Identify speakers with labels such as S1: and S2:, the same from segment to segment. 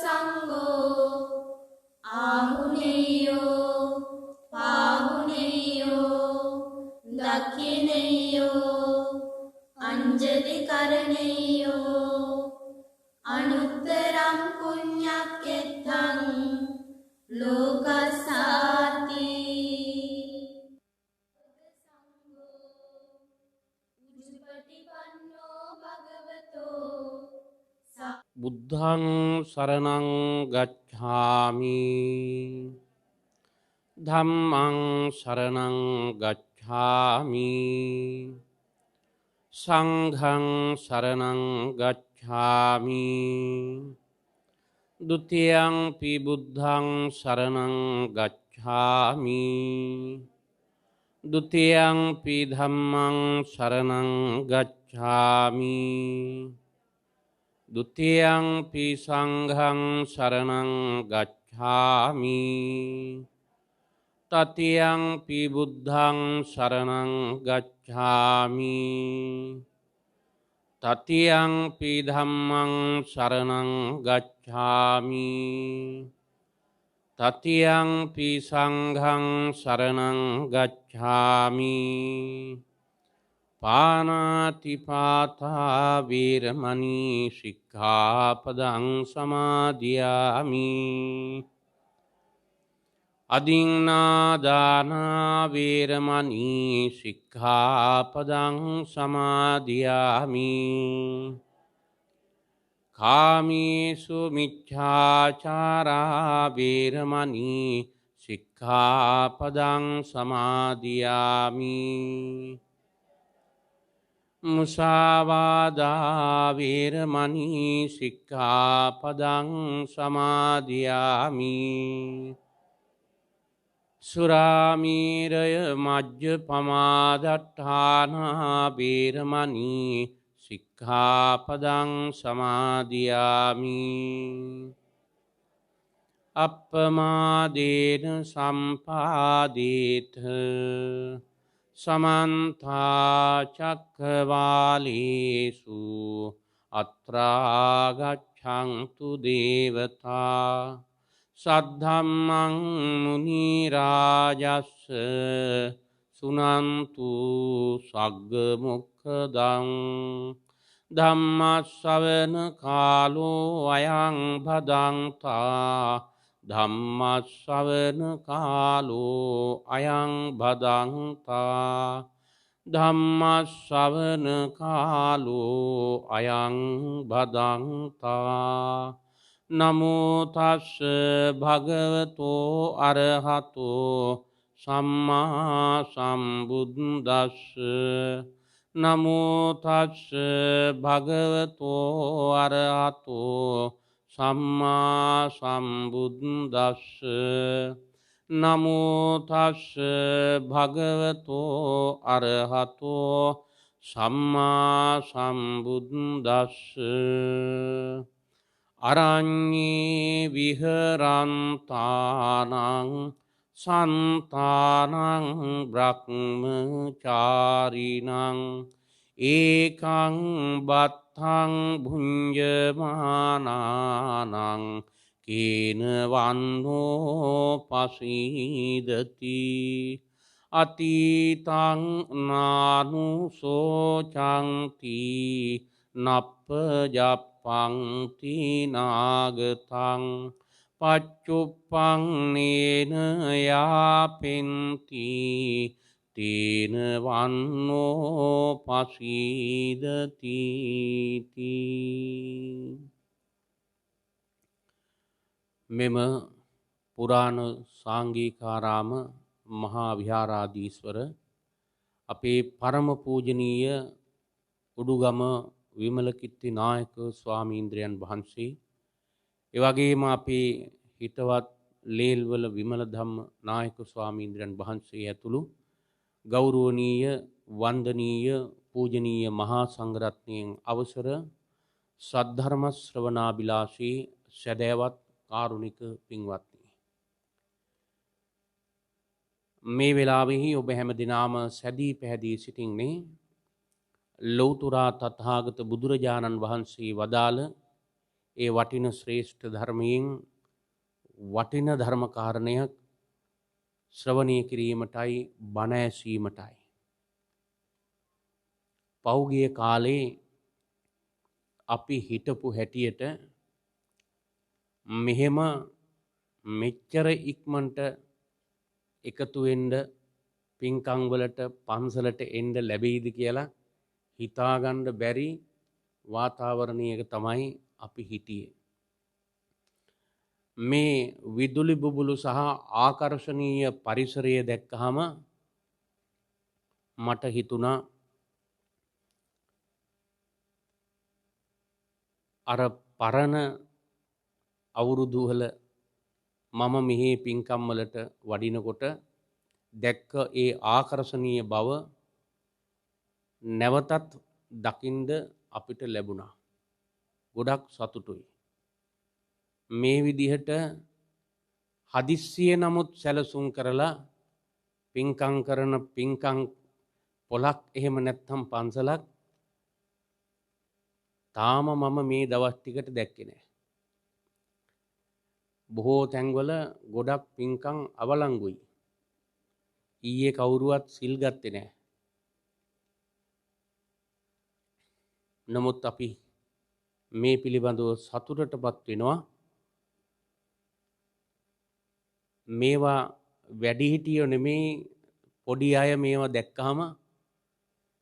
S1: සංඝෝ ආහුනේයෝ පාහුනේයෝ දක්ඛිනේයෝ අංජලි කරණේයෝ අනුත්තරං පුඤ්ඤක්ඛෙත්තං ලෝකස්සාති උජුපටිපන්නෝ භගවතෝ
S2: බුද්ධං සරණං ගච්ඡාමි ධම්මං සරණං ගච්ඡාමි සංඝං සරණං ගච්ඡාමි ဒုတိယံ පි බුද්ධං සරණං ගච්ඡාමි ဒုတိယံ පි ධම්මං සරණං ගච්ඡාමි ဒုတိယံ පි සංඝං සරණං ගච්ඡාමි တတိယံ පි බුද්ධං සරණං ගච්ඡාමි တတိယံ පි ධම්මං සරණං ගච්ඡාමි တတိယံ පි සංඝං සරණං ගච්ඡාමි පාණාතිපාතා වේරමණී සික්ඛාපදං සමාදියාමි අදින්නාදානා වේරමණී සික්ඛාපදං සමාදියාමි කාමීසු මිච්ඡාචාරා වේරමණී සික්ඛාපදං සමාදියාමි මුසාවාදා වේරමණී සික්ඛාපදං සමාදියාමි සුරාමීරය මජ්ජපමාදට්ඨානා වේරමණී සික්ඛාපදං සමාදියාමි අප්පමාදේන සම්පාදේත සමන්තා චක්ඛවාලේසු අත්‍රා ගච්ඡන්තු දේවතා සද්ධම්මං මුනි රාජස්ස සුනන්තු සග්ග මොක්ඛදං ධම්ම ශ්‍රවණ කාලෝ අයං භදංතා ධම්ම ශ්‍රවණ කාලෝ අයං භදංතා ධම්ම ශ්‍රවණ කාලෝ අයං භදංතා නමෝ තස්ස භගවතෝ අරහතෝ සම්මා සම්බුද්දස්ස නමෝ තස්ස භගවතෝ අරහතෝ සම්මා සම්බුද්දස්ස නමෝ තස්ස භගවතෝ අරහතෝ සම්මා සම්බුද්දස්ස අරඤ්ඤේ විහරන්තානං සන්තානං බ්‍රහ්මචාරිණං ඒකං බත්තං භුඤ්ජමානානං කේන වන්නෝ පසීදති අතීතං නානුසෝචන්ති නප්පජප්පංති නාගතං පච්චුප්පන්නේන යාපෙන්ති තේන වන්නෝ පසීදති මෙම පුරාණ සාංගිකාරාම මහා විහාරාධීස්වර අපේ පරම පූජනීය උඩුගම විමලකිත්ති නායක ස්වාමීන්ද්‍රයන් වහන්සේ එවැගේම අපේ හිතවත් ලේල්වල විමල ධම්ම නායක ස්වාමීන්ද්‍රයන් වහන්සේ ඇතුළු ගෞරවනීය වන්දනීය පූජනීය මහා සංඝරත්නයන් අවසර සද්ධර්ම ශ්‍රවණාබිලාෂී සදෑවත් කාරුණික පින්වත්නි මේ වෙලාවෙහි ඔබ හැම දිනාම සැදී පැහැදී සිටින්නේ ලෞතර තථාගත බුදුරජාණන් වහන්සේ වදාළ ඒ වටින ශ්‍රේෂ්ඨ ධර්මයෙන් වටින ධර්ම කාරණයක් ශ්‍රවණය කිරීමටයි බණ ඇසීමටයි. පෞගිය කාලේ අපි හිටපු හැටියට මෙහෙම මෙච්චර ඉක්මනට එකතු වෙන්න පින්කම් වලට පන්සලට එන්න ලැබෙයිද කියලා හිතාගන්න බැරි වාතාවරණයක තමයි අපි හිටියේ. මේ විදුලි බුබුලු සහ ආකර්ශනීය පරිසරය දැක්කහම මට හිතුණා අර පරණ අවුරුදු වල මම මෙහි පින්කම් වලට වඩිනකොට දැක්ක ඒ ආකර්ශනීය බව නැවතත් දකින්ද අපිට ලැබුණා. ගොඩක් සතුටුයි. මේ විදිහට හදිස්සිය නමුත් සැලසුම් කරලා පින්කම් කරන පින්කම් පොලක් එහෙම නැත්නම් පන්සලක් තාම මම මේ දවස් ටිකට දැක්කේ නැහැ. බොහෝ තැන්වල ගොඩක් පින්කම් අවලංගුයි. ඊයේ කවුරුවත් සිල් ගත්තේ නැහැ. නමුත් අපි මේ පිළිබඳව සතුටටපත් වෙනවා. මේවා වැඩිහිටියෝ නෙමේ පොඩි අය මේවා දැක්කහම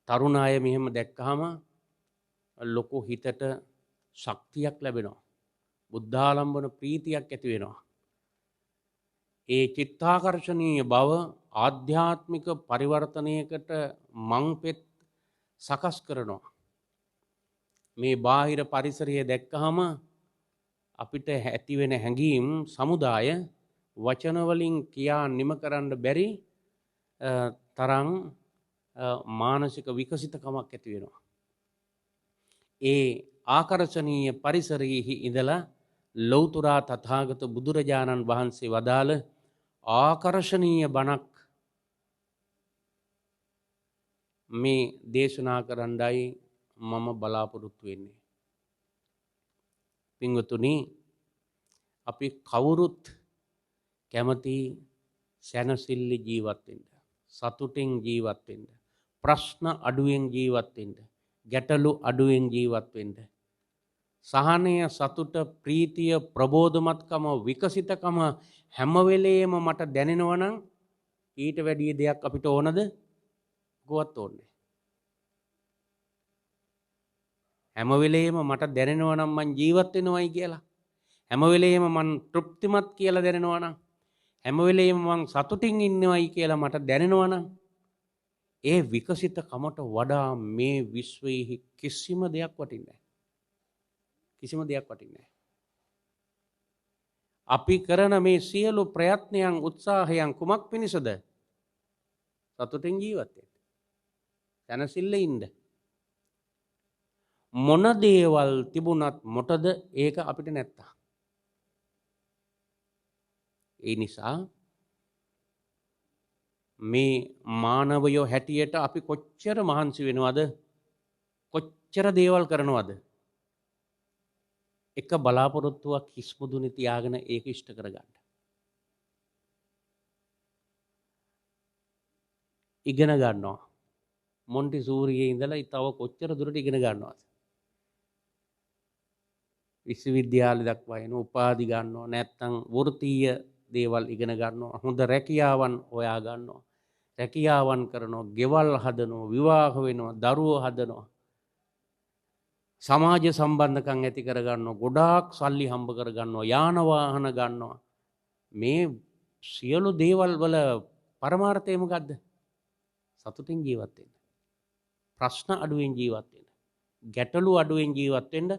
S2: තරුණ අය මෙහෙම දැක්කහම ලොකු හිතට ශක්තියක් ලැබෙනවා. බුද්ධාලම්බන ප්‍රීතියක් ඇති වෙනවා. ඒ චිත්තාකර්ෂණීය බව ආධ්‍යාත්මික පරිවර්තනයකට මංපෙත් සකස් කරනවා. මේ බාහිර පරිසරය දැක්කහම අපිට ඇතිවෙන හැඟීම් සමුදාය වචන වලින් කියා නිම කරන්න බැරි තරම් මානසික විකසිතකමක් ඇති වෙනවා. ඒ ආකර්ශනීය පරිසරයෙහි ඉඳලා ලෞතුරා තථාගත බුදුරජාණන් වහන්සේ වදාළ ආකර්ශනීය බණක් මේ දේශනා කරන්නයි මම බලාපොරොත්තු වෙන්නේ. පින්වතුනි, අපි කවුරුත් කැමති සැනසෙල්ල ජීවත් වෙන්න, සතුටින් ජීවත් වෙන්න, ප්‍රශ්න අඩුවෙන් ජීවත් වෙන්න, ගැටලු අඩුවෙන් ජීවත් වෙන්න. සහනය, සතුට, ප්‍රීතිය, ප්‍රබෝධමත්කම, විකසිතකම හැම වෙලේම මට දැනෙනවා නම් ඊට වැඩි දෙයක් අපිට ඕනද? කොහොත් ඕනේ. හැම වෙලේම මට දැනෙනවා නම් මං ජීවත් වෙනවයි කියලා. හැම වෙලේම මං තෘප්තිමත් කියලා දැනෙනවා නම්, හැම වෙලේම මං සතුටින් ඉන්නවයි කියලා මට දැනෙනවා නම්, ඒ විකසිතකමට වඩා මේ විශ්වයේ කිසිම දෙයක් වටින්නේ නැහැ. කිසිම දෙයක් වටින්නේ නැහැ. අපි කරන මේ සියලු ප්‍රයත්නයන්, උත්සාහයන් කුමක් පිණිසද? සතුටින් ජීවත් වෙන්න. දැනසිල්ල ඉන්න. මොන දේවල් තිබුණත් මොටද ඒක අපිට නැත්තා. ඒ නිසා මේ මානවයෝ හැටියට අපි කොච්චර මහන්සි වෙනවද? කොච්චර දේවල් කරනවද? එක බලාපොරොත්තුවක් හිස්මුදුනේ තියාගෙන ඒක ඉෂ්ට කරගන්න. ඉගෙන ගන්නවා. මොන්ටිසෝරියේ ඉඳලා තව කොච්චර දුරට ඉගෙන ගන්නවද? විශ්වවිද්‍යාල දක්වා යන උපාධි ගන්නවා, නැත්නම් වෘත්තීය දේවල් ඉගෙන ගන්නවා, හොඳ රැකියාවන් හොයා ගන්නවා, රැකියාවන් කරනවා, ගෙවල් හදනවා, විවාහ වෙනවා, දරුවෝ හදනවා, සමාජ සම්බන්ධකම් ඇති කර ගන්නවා, ගොඩාක් සල්ලි හම්බ කර ගන්නවා, යාන වාහන ගන්නවා. මේ සියලු දේවල් වල පරමාර්ථය මොකද්ද? සතුටින් ජීවත් වෙන්න. ප්‍රශ්න අඩුවෙන් ජීවත් වෙන්න. ගැටලු අඩුවෙන් ජීවත් වෙන්න.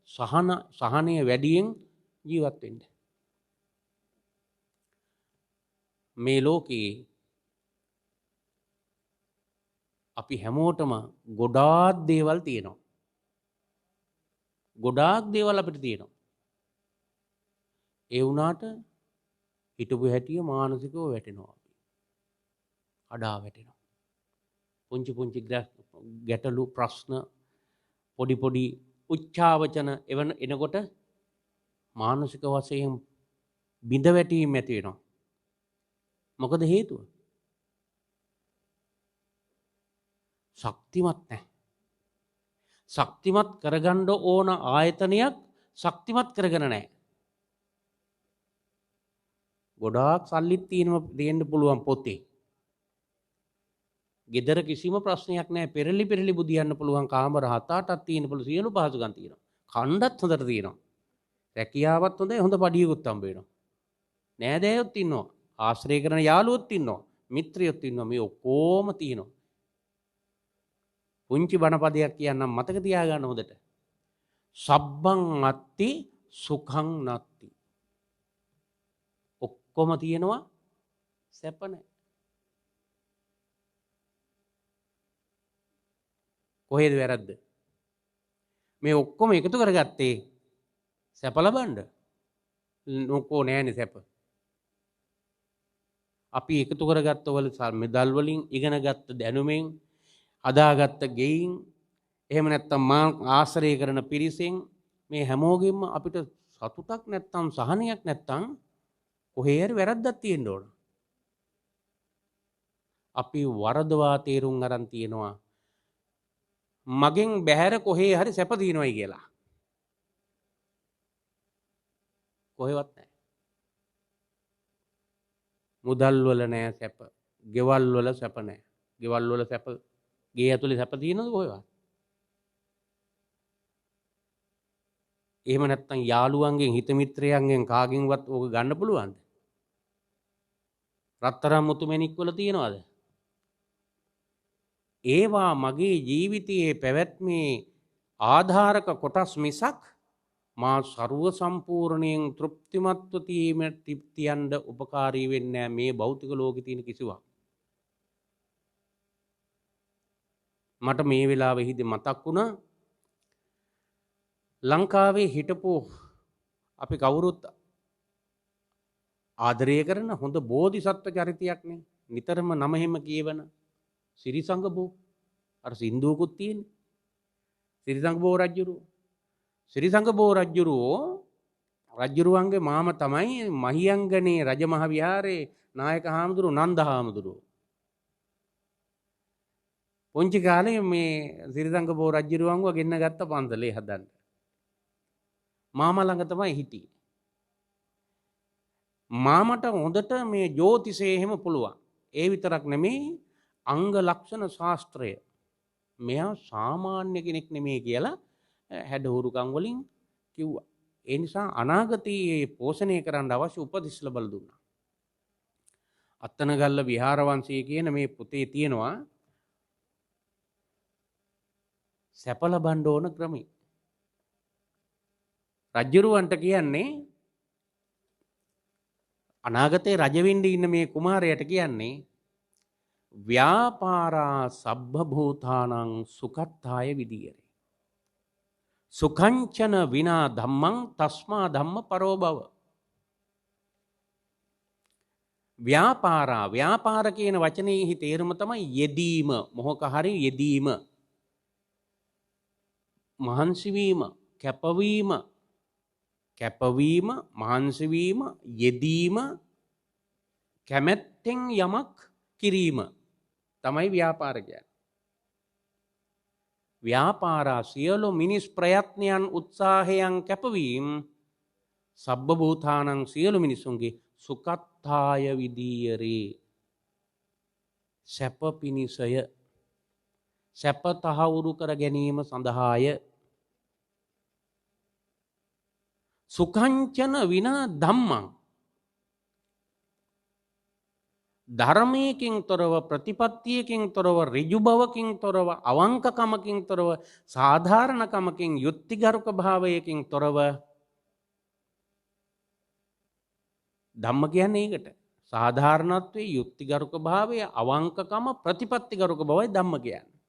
S2: සහනය වැඩියෙන් ජීවත් වෙන්න. මේ ලෝකේ අපි හැමෝටම ගොඩාක් දේවල් තියෙනවා. ගොඩාක් දේවල් අපිට තියෙනවා. ඒ වුණාට හිටපු හැටිය මානසිකව වැටෙනවා. අඩා වැටෙනවා. පුංචි පුංචි ගැටලු, ප්‍රශ්න, පොඩි පොඩි උච්චාවචන එනකොට මානසික වශයෙන් බිඳ වැටීම් ඇති වෙනවා. මොකද හේතුව? ශක්තිමත් නැහැ. ශක්තිමත් කරගන්න ඕන ආයතනයක් ශක්තිමත් කරගෙන නැහැ. ගොඩාක් සල්ලිත් තියෙන්න පුළුවන් පොතේ. ගෙදර කිසිම ප්‍රශ්නයක් නැහැ. පෙරලි බුදියන්න පුළුවන් කාමර 7-8ක් තියෙන පුළුවන් සියලු පහසුකම් තියෙනවා. කණ්ඩත් හොඳට තියෙනවා. රැකියාවත් හොඳයි, හොඳ පඩියකුත් හම්බ වෙනවා. නෑදෑයොත් ඉන්නවා. ආශ්‍රය කරන යාළුවොත් ඉන්නවා. මිත්‍රයොත් ඉන්නවා. මේ ඔක්කොම තියෙනවා. පුංචි බණපදයක් කියන්නම් මතක තියාගන්න හොඳට. සබ්බං අත්ති සුඛං නත්ති. ඔක්කොම තියෙනවා, සැප නැහැ. කොහෙද වැරද්ද? මේ ඔක්කොම එකතු කරගත්තේ සැප ලබන්න. නොකෝ නෑනේ සැප. අපි එකතු කරගත්ත වල මෙදල් වලින්, ඉගෙන ගත්ත දැනුමෙන්, අදාගත්ත ගෙයින්, එහෙම නැත්තම් මා ආශ්‍රය කරන පිරිසෙන්, මේ හැමෝගෙම අපිට සතුටක් නැත්තම් සහනයක් නැත්තම් කොහේ හරි වැරද්දක් තියෙන්න ඕන. අපි වරදවා තේරුම් අරන් තියෙනවා මගෙන් බැහැර කොහේ හරි සැප තියෙනවයි කියලා. කොහෙවත් නැහැ. මුදල් වල නැහැ සැප. ගෙවල් වල සැප නැහැ. ගෙවල් වල සැප, ගේ ඇතුලේ සැප තියෙනවද කොහෙවත්? එහෙම නැත්නම් යාළුවන්ගෙන්, හිත මිත්‍රයන්ගෙන් කාගෙන්වත් ඕක ගන්න පුළුවන්ද? රත්තරන් මුතුමැණික් වල තියනවද? ඒවා මගේ ජීවිතයේ පැවැත්මේ ආධාරක කොටස් මිසක් මා ਸਰව සම්පූර්ණයෙන් තෘප්තිමත්ව තියන්න උපකාරී වෙන්නේ නැහැ මේ භෞතික ලෝකේ තියෙන කිසිවක්. මට මේ වෙලාවෙහිදී මතක් වුණා ලංකාවේ හිටපු අපි කවුරුත් ආදරය කරන හොඳ බෝධිසත්ව චරිතයක් නේ. නිතරම නම හැම කියවන සිරිසංගබෝ. අර සින්දුවකුත් තියෙන්නේ. සිරිසංගබෝ රජුරෝ. සිරිසංගබෝ රජුරුවන්ගේ මාම තමයි මහියංගනේ රජමහ විහාරේ නායක හාමුදුරුවෝ නන්ද හාමුදුරුවෝ. පුංචි කාලේ මේ සිරිසංගබෝ රජුරුවන්ව ගෙන්න ගත්ත පන්සලේ හදන්න. මාමා ළඟ තමයි හිටියේ. මාමට හොඳට මේ ජ්‍යොතිෂය එහෙම පුළුවන්. ඒ විතරක් නෙමෙයි අංග ලක්ෂණ ශාස්ත්‍රය. මෙයා සාමාන්‍ය කෙනෙක් නෙමෙයි කියලා හැඩහුරුකම් වලින් කිව්වා. ඒ නිසා අනාගතයේ පෝෂණය කරන්න අවශ්‍ය උපදෙස් ලැබලා දුන්නා. අත්තනගල්ල විහාරවංශය කියන මේ පොතේ තියෙනවා සැප ලබන්න ඕන ක්‍රමයි. රජුරවන්ට කියන්නේ අනාගතේ රජ වෙන්න ඉන්න මේ කුමාරයාට කියන්නේ ව්‍යාපාරා සබ්බ භූතානං සුඛත්ථාය විදීයරේ. සුඛංචන විනා ධම්මං තස්මා ධම්ම පරෝ භව. ව්‍යාපාර කියන වචනේහි තේරුම තමයි යෙදීම, මොහක හරි යෙදීම, මහන්සි වීම, කැපවීම, මහන්සි වීම, යෙදීම, කැමැත්තෙන් යමක් කිරීම තමයි ව්‍යාපාර කියන්නේ. ව්‍යාපාරා සියලු මිනිස් ප්‍රයත්නයන්, උත්සාහයන්, කැපවීම සබ්බ භූතානං සියලු මිනිසුන්ගේ සුඛත්ථාය විදීයරේ. සැප පිණිසය, සැප තහවුරු කර ගැනීම සඳහාය. සුඛංචන විනා ධම්මං. ධර්මයකින් තොරව, ප්‍රතිපත්තියකින් තොරව, ඍජු බවකින් තොරව, අවංකකමකින් තොරව, සාධාරණකමකින්, යුක්තිගරුක භාවයකින් තොරව. ධම්ම කියන්නේ ඒකට. සාධාරණත්වයේ, යුක්තිගරුක භාවය, අවංකකම, ප්‍රතිපත්තිගරුක බවයි ධම්ම කියන්නේ.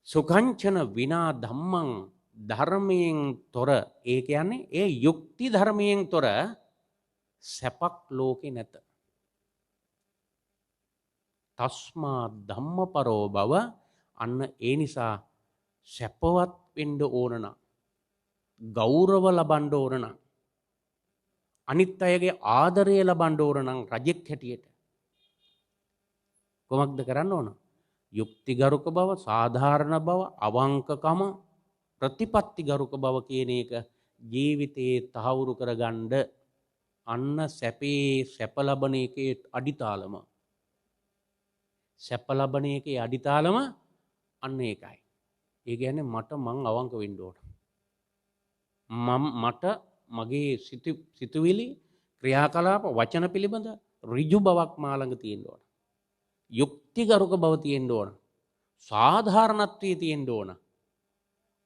S2: සුඛංචන විනා ධම්මං. ධර්මයෙන් තොර, ඒ කියන්නේ ඒ යුක්ති ධර්මයෙන් තොර සැපක් ලෝකේ නැත. තස්මා ධම්මපරෝ භව. අන්න ඒ නිසා සැපවත් වෙන්න ඕන නම්, ගෞරව ලබන්න ඕන නම් අනිත් අයගේ ආදරය ලබන්න ඕන නම් රජෙක් හැටියට කොමක්ද කරන්න ඕන? යුක්තිගරුක බව, සාධාරණ බව, අවංකකම, ප්‍රතිපත්තිගරුක බව කියන එක ජීවිතයේ තහවුරු කරගන්න අන්න සැපේ සැප ලබන එකේ අඩිතාලම. සැප ලබන එකේ අඩිතාලම අන්න ඒකයි. ඒ කියන්නේ මට මං අවංක වෙන්න ඕන. මට මගේ සිතුවිලි ක්‍රියාකලාප වචන පිළිබඳ ඍජු බවක් මා ළඟ තියෙන්න ඕන. යුක්තිගරුක බව තියෙන්න ඕන. සාධාරණත්වයේ තියෙන්න ඕන.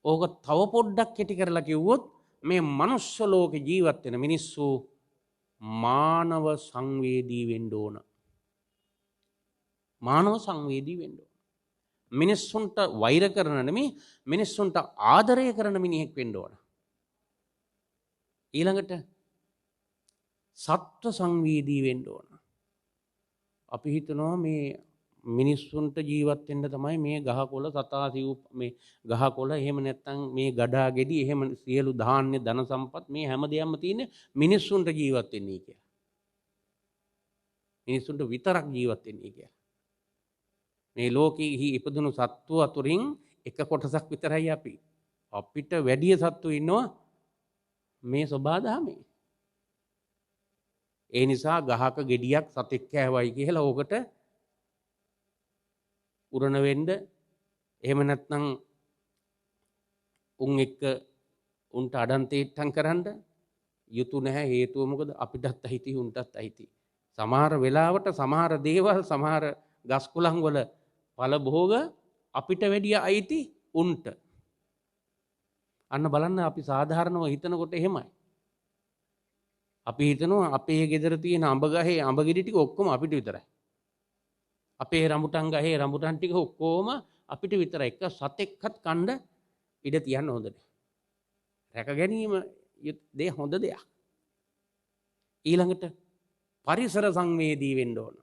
S2: ඕක තව පොඩ්ඩක් කෙටි කරලා කිව්වොත් මේ මනුස්ස ලෝකේ ජීවත් වෙන මිනිස්සු මානව සංවේදී වෙන්න ඕන. මානව සංවේදී වෙන්න ඕන. මිනිස්සුන්ට වෛර කරන නෙමෙයි මිනිස්සුන්ට ආදරය කරන මිනිහෙක් වෙන්න ඕන. ඊළඟට සත්ව සංවේදී වෙන්න ඕන. අපි හිතනවා මේ මිනිස්සුන්ට ජීවත් වෙන්න තමයි මේ ගහකොළ සතා සිව් මේ ගහකොළ එහෙම නැත්නම් මේ ගඩා ගෙඩි එහෙම සියලු ධාන්‍ය ධන සම්පත් මේ හැම දෙයක්ම තියෙන්නේ මිනිස්සුන්ට ජීවත් වෙන්නේ කියලා. මිනිස්සුන්ට විතරක් ජීවත් වෙන්නේ කියලා. මේ ලෝකෙහි ඉපදුණු සත්තු අතුරින් එක කොටසක් විතරයි අපි. අපිට වැඩි සත්තු ඉන්නවා මේ සබාධාමේ. ඒ නිසා ගහක ගෙඩියක් සතෙක් කෑවයි කියලා ඕකට උරණ වෙන්න එහෙම නැත්නම් උන් එක්ක උන්ට අඩන්තේට්ටම් කරන්න යුතු නැහැ. හේතුව මොකද? අපිටත් අයිති උන්ටත් අයිති. සමහර වෙලාවට සමහර දේවල් සමහර ගස් කුලන් වල ඵල භෝග අපිට වැඩිය අයිති උන්ට. අන්න බලන්න අපි සාධාරණව හිතනකොට එහෙමයි. අපි හිතනවා අපේ ගෙදර තියෙන අඹ ගහේ අඹ ගෙඩි ටික ඔක්කොම අපිට විතරයි. අපේ රඹුටන් ගහේ රඹුටන් ටික ඔක්කොම අපිට විතරයි. එක සතෙක්වත් කන්න ඉඩ තියන්න හොඳ නැහැ. රැක ගැනීම දේ හොඳ දෙයක්. ඊළඟට පරිසර සංවේදී වෙන්න ඕන.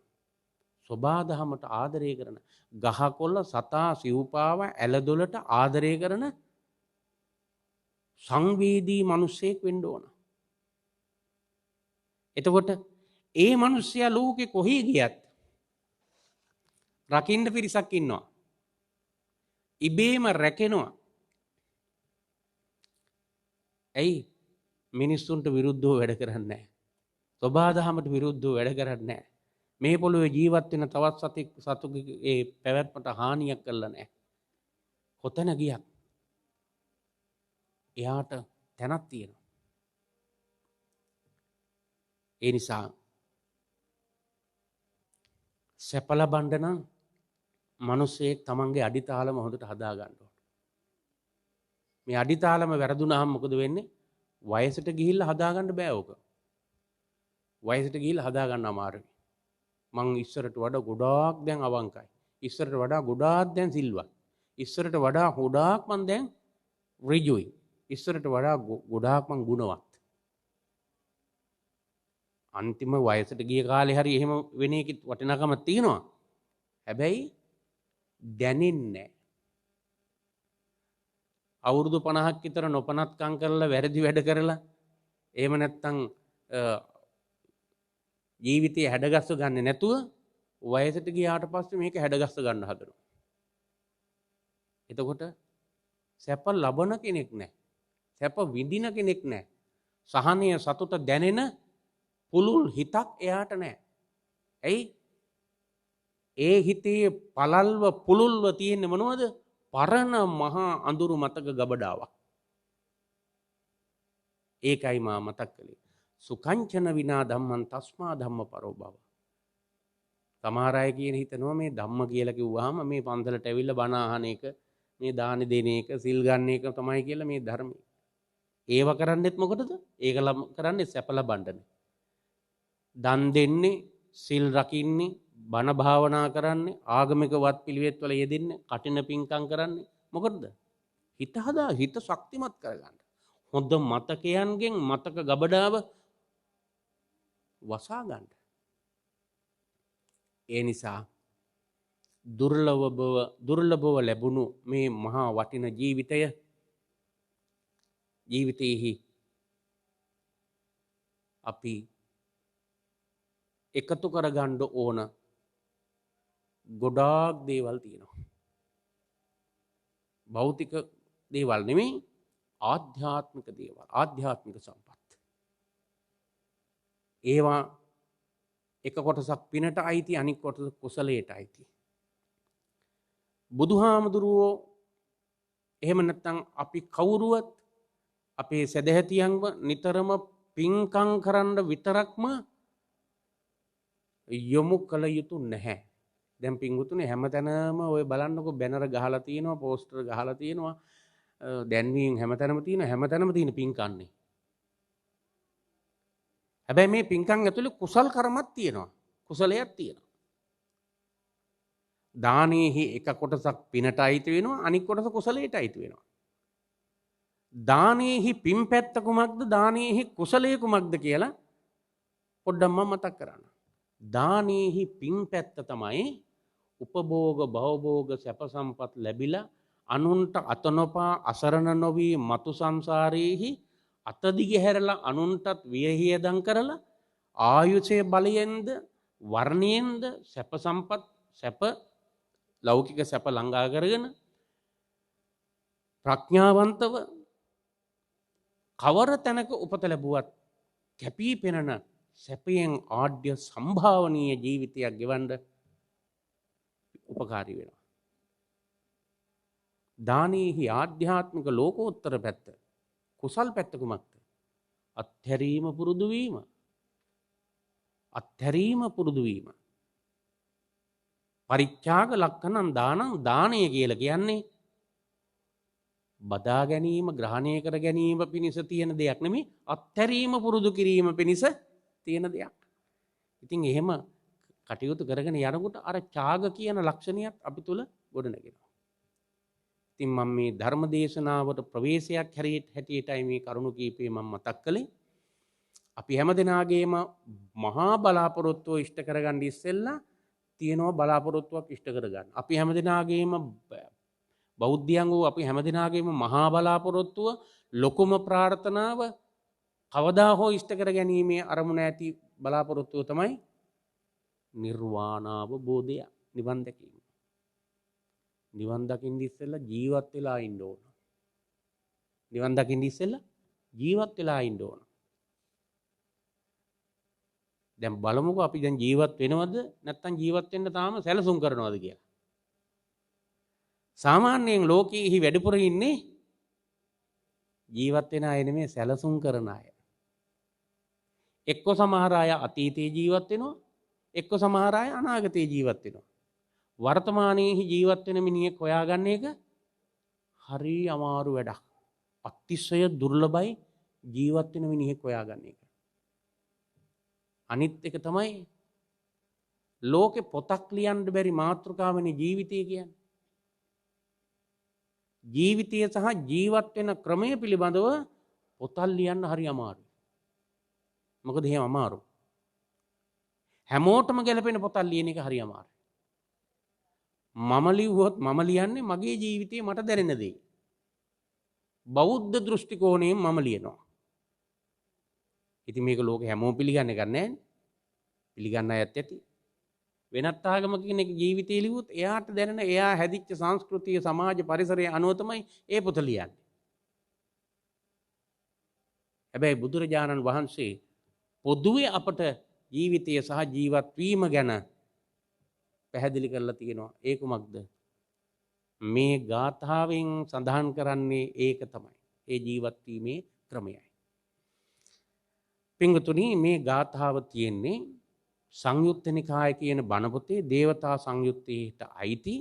S2: සබාධමයට ආදරය කරන ගහකොළ සතා සිව්පාව ඇලදොලට ආදරය කරන සංවේදී මිනිසෙක් වෙන්න ඕන. එතකොට ඒ මිනිස්සයා ලෝකේ කොහේ ගියත් රකින්න පිරිසක් ඉන්නවා. ඉබේම රැකෙනවා. ඇයි? මිනිස්සුන්ට විරුද්ධව වැඩ කරන්නේ නැහැ. සබාධමයට විරුද්ධව වැඩ කරන්නේ නැහැ. මේ පොළොවේ ජීවත් වෙන තවත් සතුගේ ඒ පැවැත්මට හානියක් කරලා නැහැ. කොතන ගියත් එයාට තැනක් තියෙනවා. ඒ නිසා සැප ලබන්න නම් මිනිස්සෙක් තමන්ගේ අඩිතාලම හොඳට හදා ගන්න ඕන. මේ අඩිතාලම වැරදුනහම මොකද වෙන්නේ? වයසට ගිහිල්ලා හදා ගන්න බෑ ඕක. වයසට ගිහිල්ලා හදා ගන්න අමාරුයි. මං ඉස්සරට වඩා ගොඩාක් දැන් අවංකයි. ඉස්සරට වඩා ගොඩාක් දැන් සිල්වත්. ඉස්සරට වඩා ගොඩාක් මං දැන් ඍජුයි. ඉස්සරට වඩා ගොඩාක් මං ගුණවත්. අන්තිම වයසට ගිය කාලේ හරි එහෙම වෙන එකේ වටිනාකමක් තියෙනවා. හැබැයි දැනෙන්නේ නැහැ. අවුරුදු 50ක් විතර නොපනත්කම් කරලා වැරදි වැඩ කරලා එහෙම නැත්නම් ජීවිතේ හැඩගස්ස ගන්න නැතුව වයසට ගියාට පස්සේ මේක හැඩගස්ස ගන්න හදනවා. එතකොට සැප ලබන කෙනෙක් නැහැ. සැප විඳින කෙනෙක් නැහැ. සහනය සතුට දැනෙන පුළුල් හිතක් එයාට නැහැ. ඇයි? ඒ හිතේ පළල්ව පුළුල්ව තියෙන්නේ මොනවද? පරණ මහා අඳුරු මතක ගබඩාවක්. ඒකයි මා මතක් කළේ. සුකංචන විනා ධම්මං තස්මා ධම්ම පරෝ භව. සමහර අය කියන හිතනවා මේ ධම්ම කියලා කිව්වහම මේ පන්සලට ඇවිල්ලා බණ අහන එක, මේ දාන දෙන එක, සිල් ගන්න එක තමයි කියලා මේ ධර්මය. ඒව කරන්නෙත් මොකටද? ඒක කරන්නේ සැප ලබන්නනේ. දන් දෙන්නේ, සිල් රකින්නේ, බණ භාවනා කරන්නේ, ආගමික වත් පිළිවෙත් වල යෙදෙන්නේ, කටින පිංකම් කරන්නේ මොකටද? හිත හදා හිත ශක්තිමත් කරගන්න. හොඳ මතකයන්ගෙන් මතක ගබඩාව වසා ගන්න. ඒ නිසා දුර්ලභව ලැබුණු මේ මහා වටින ජීවිතය ජීවිතයේහි අපි එකතු කරගන්න ඕන ගොඩාක් දේවල් තියෙනවා. භෞතික දේවල් නෙමෙයි ආධ්‍යාත්මික දේවල්, ආධ්‍යාත්මික සම්පත්. ඒවා එක කොටසක් පිනට අයිති, අනික් කොටස කුසලයට අයිති. බුදුහාමුදුරුවෝ එහෙම නැත්නම් අපි කවුරුවත් අපේ සදහැතියන්ව නිතරම පින්කම් කරන්න විතරක්ම යොමු කළ යුතු නැහැ. දැන් පින්වුතුනේ හැමතැනම ඔය බලන්නකො බැනර ගහලා තියෙනවා, පෝස්ටර් ගහලා තියෙනවා, දැන්වීම් හැමතැනම තියෙනවා, හැමතැනම තියෙන පින්කම්නේ. හැබැයි මේ පින්කම් ඇතුලේ කුසල් කර්මයක් තියෙනවා, කුසලයක් තියෙනවා. දානෙහි එක කොටසක් පිනට අයිති වෙනවා, අනික් කොටස කුසලයට අයිති වෙනවා. දානෙහි පින් පැත්ත කුමක්ද, දානෙහි කුසලයේ කුමක්ද කියලා පොඩ්ඩක් මම මතක් කරන්න. දානෙහි පින් පැත්ත තමයි උපභෝග භවභෝග සැප සම්පත් ලැබිලා අනුන්ට අත නොපා අසරණ නොවි මතු සංසාරයේහි අතදිග හැරලා අනුන්ටත් වියහියදම් කරලා ආයුෂයේ බලයෙන්ද වර්ණයෙන්ද සැප සම්පත් සැප ලෞකික සැප ළඟා කරගෙන ප්‍රඥාවන්තව කවර තැනක උපත ලැබුවත් කැපී පෙනෙන සැපයෙන් ආඩ්‍ය සම්භාවනීය ජීවිතයක් ගෙවන්න උපකාරී වෙනවා. දානෙහි ආධ්‍යාත්මික ලෝකෝත්තර පැත්ත, කුසල් පැත්ත කුමක්ද? අත්හැරීම පුරුදු වීම. අත්හැරීම පුරුදු වීම. පරිත්‍යාග ලක්ෂණං දානං, දානය කියලා කියන්නේ බදා ගැනීම, ග්‍රහණය කර ගැනීම පිණිස තියෙන දෙයක් නෙමෙයි, අත්හැරීම පුරුදු කිරීම පිණිස තියෙන දෙයක්. ඉතින් එහෙම කටයුතු කරගෙන යනකොට අර ත්‍යාග කියන ලක්ෂණයත් අපි තුල ගොඩනගෙනවා. ඉතින් මම මේ ධර්ම දේශනාවට ප්‍රවේශයක් හැටියටයි මේ කරුණු කීපේ මම මතක් කළේ. අපි හැමදෙනාගේම මහා බලාපොරොත්තුව ඉෂ්ට කරගන්න ඉස්සෙල්ලා තියෙනවා බලාපොරොත්තුවක් ඉෂ්ට කරගන්න. අපි හැමදෙනාගේම බෞද්ධයන් වූ අපි හැමදෙනාගේම මහා බලාපොරොත්තුව, ලොකුම ප්‍රාර්ථනාව කවදා හෝ ඉෂ්ට කර ගැනීමේ අරමුණ ඇති බලාපොරොත්තුව තමයි නිර්වාණාවබෝධය, නිවන් දැකීම. නිවන් දකින්න ඉස්සෙල්ලා ජීවත් වෙලා ඉන්න ඕන. නිවන් දකින්න ඉස්සෙල්ලා ජීවත් වෙලා ඉන්න ඕන. දැන් බලමුකෝ අපි දැන් ජීවත් වෙනවද නැත්නම් ජීවත් වෙන්න තාම සැලසුම් කරනවද කියලා. සාමාන්‍යයෙන් ලෝකෙහි වැඩිපුර ඉන්නේ ජීවත් වෙන අය නෙමෙයි, සැලසුම් කරන අය. එක්ක සමහර අය අතීතයේ ජීවත් වෙනවා, එක්ක සමහර අය අනාගතයේ ජීවත් වෙනවා. වර්තමානයේහි ජීවත් වෙන මිනිහෙක් හොයාගන්න එක හරි අමාරු වැඩක්. අතිශය දුර්ලභයි ජීවත් වෙන මිනිහෙක් හොයාගන්න එක. අනිත් එක තමයි ලෝකෙ පොතක් ලියන්න බැරි මාතෘකාවනේ ජීවිතය කියන්නේ. ජීවිතය සහ ජීවත් වෙන ක්‍රමය පිළිබඳව පොතක් ලියන්න හරි අමාරුයි. මොකද එහෙම අමාරු. හැමෝටම ගැලපෙන පොතක් ලියන එක හරි අමාරුයි. මම ලිව්වොත් මම ලියන්නේ මගේ ජීවිතේ මට දැනෙන දේ. බෞද්ධ දෘෂ්ටි කෝණයෙන් මම ලියනවා. ඉතින් මේක ලෝකෙ හැමෝම පිළිගන්න එක නැහැ. පිළිගන්න අයත් ඇති. වෙනත් ආගමක කෙනෙක් ජීවිතේ ලිව්වොත් එයාට දැනෙන, එයා හැදිච්ච සංස්කෘතිය, සමාජ පරිසරය අනුව තමයි ඒ පොත ලියන්නේ. හැබැයි බුදුරජාණන් වහන්සේ පොදුවේ අපට ජීවිතය සහ ජීවත් වීම ගැන පැහැදිලි කරලා තියෙනවා. ඒ කුමක්ද? මේ ගාථාවෙන් සඳහන් කරන්නේ ඒක තමයි. ඒ ජීවත් වීමේ ක්‍රමයයි. පින්වතුනි, මේ ගාථාව තියෙන්නේ සංයුත්ත නිකාය කියන බණ පොතේ දේවතා සංයුත්තේට අයිති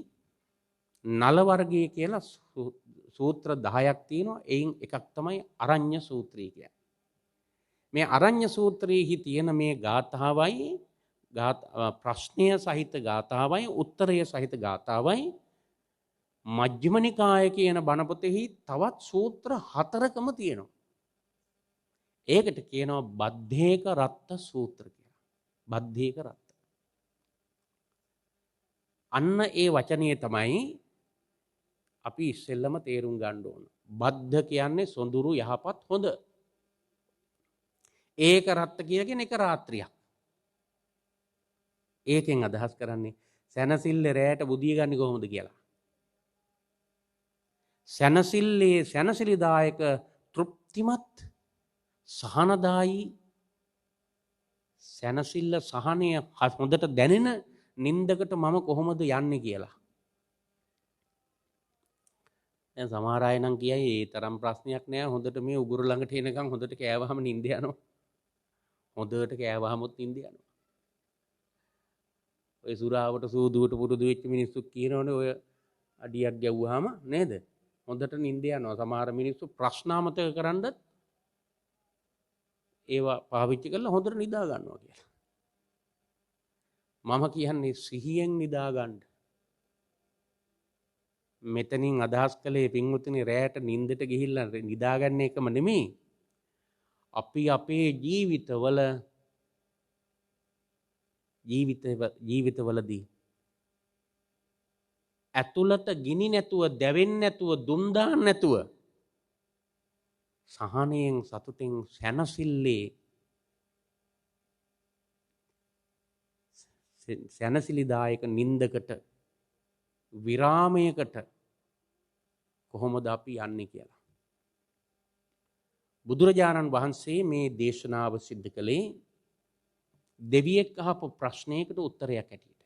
S2: නල වර්ගය කියලා සූත්‍ර 10ක් තියෙනවා. එයින් එකක් තමයි අරඤ්‍ය සූත්‍රය කියන්නේ. මේ අරඤ්‍ය සූත්‍රයේහි තියෙන මේ ගාථාවයි, ප්‍රශ්නය සහිත ගාථාවයි, උත්තරය සහිත ගාථාවයි මජ්ක්‍ධිම නිකාය කියන බණ පොතෙහි තවත් සූත්‍ර 4කම තියෙනවා. ඒකට කියනවා බද්ධේක රත්ත සූත්‍ර කියලා. බද්ධේක රත්ත. අන්න ඒ වචනය තමයි අපි ඉස්සෙල්ලම තේරුම් ගන්න ඕන. බද්ධ කියන්නේ සොඳුරු යහපත් හොඳ. ඒක රත්ත කියගෙන එක රාත්‍රියක්. ඒකෙන් අදහස් කරන්නේ සැනසිල්ල රැයට බුදිය ගන්නේ කොහොමද කියලා. සැනසිල්ලේ සැනසිලිදායක තෘප්තිමත් සහනදායි සැනසිල්ල සහනය හොඳට දැනෙන නින්දකට මම කොහොමද යන්නේ කියලා. දැන් සමහර අය නම් කියයි ඒ තරම් ප්‍රශ්නයක් නෑ හොඳට මේ උගුර ළඟට එනකන් හොඳට කෑවහම නිින්ද යනවා. හොඳට කෑවහමත් නිින්ද යනවා. ඔය සුරාවට සූදුවට පුරුදු වෙච්ච මිනිස්සු කියනවනේ ඔය අඩියක් ගැව්වහම නේද? හොඳට නිින්ද යනවා. සමහර මිනිස්සු ප්‍රශ්න අමතක කරන්නත් ඒවා පාවිච්චි කරලා හොඳට නිදා ගන්නවා කියලා. මම කියන්නේ සිහියෙන් නිදා ගන්න. මෙතනින් අදහස් කළේ පින්වතුනි රැයට නිින්දට ගිහිල්ලා නිදාගන්න එකම නෙමෙයි. අපි අපේ ජීවිතවලදී ඇතුළත ගිනි නැතුව දැවෙන්නේ නැතුව දුම් දාන්න නැතුව සහනයෙන් සතුටින් සැනසille සැනසිලිදායක නින්දකට විරාමයකට කොහොමද අපි යන්නේ කියලා. බුදුරජාණන් වහන්සේ මේ දේශනාව සිද්ධ කළේ දෙවියෙක් අහපු ප්‍රශ්නයකට උත්තරයක් ඇටියට.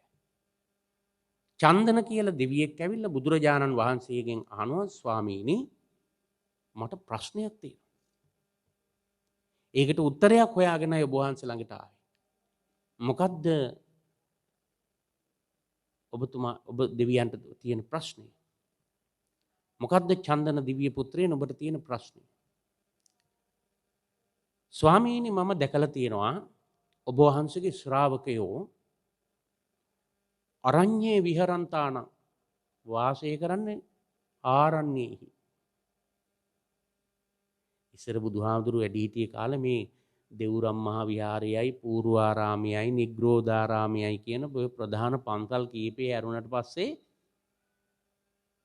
S2: චන්දන කියලා දෙවියෙක් ඇවිල්ලා බුදුරජාණන් වහන්සේගෙන් අහනවා ස්වාමීනි මට ප්‍රශ්නයක් තියෙනවා. ඒකට උත්තරයක් හොයාගෙනයි ඔබ වහන්සේ ළඟට ආවේ. මොකද්ද ඔබ දෙවියන්ට තියෙන ප්‍රශ්නේ? මොකද්ද චන්දන දිව්‍ය පුත්‍රයන් ඔබට තියෙන ප්‍රශ්නේ? ස්වාමීනි මම දැකලා තියෙනවා ඔබ වහන්සේගේ ශ්‍රාවකයෝ අරඤ්ඤේ විහරන්තාන වාසය කරන්නේ ආරණ්‍යෙහි. ඉස්සර බුදුහාමුදුරුවෝ වැඩි හිටියේ කාලේ මේ දෙව්රම් මහා විහාරයයි පූර්වාරාමයයි නිග්‍රෝධාරාමයයි කියන ඔය ප්‍රධාන පන්සල් කීපේ ඇරුණට පස්සේ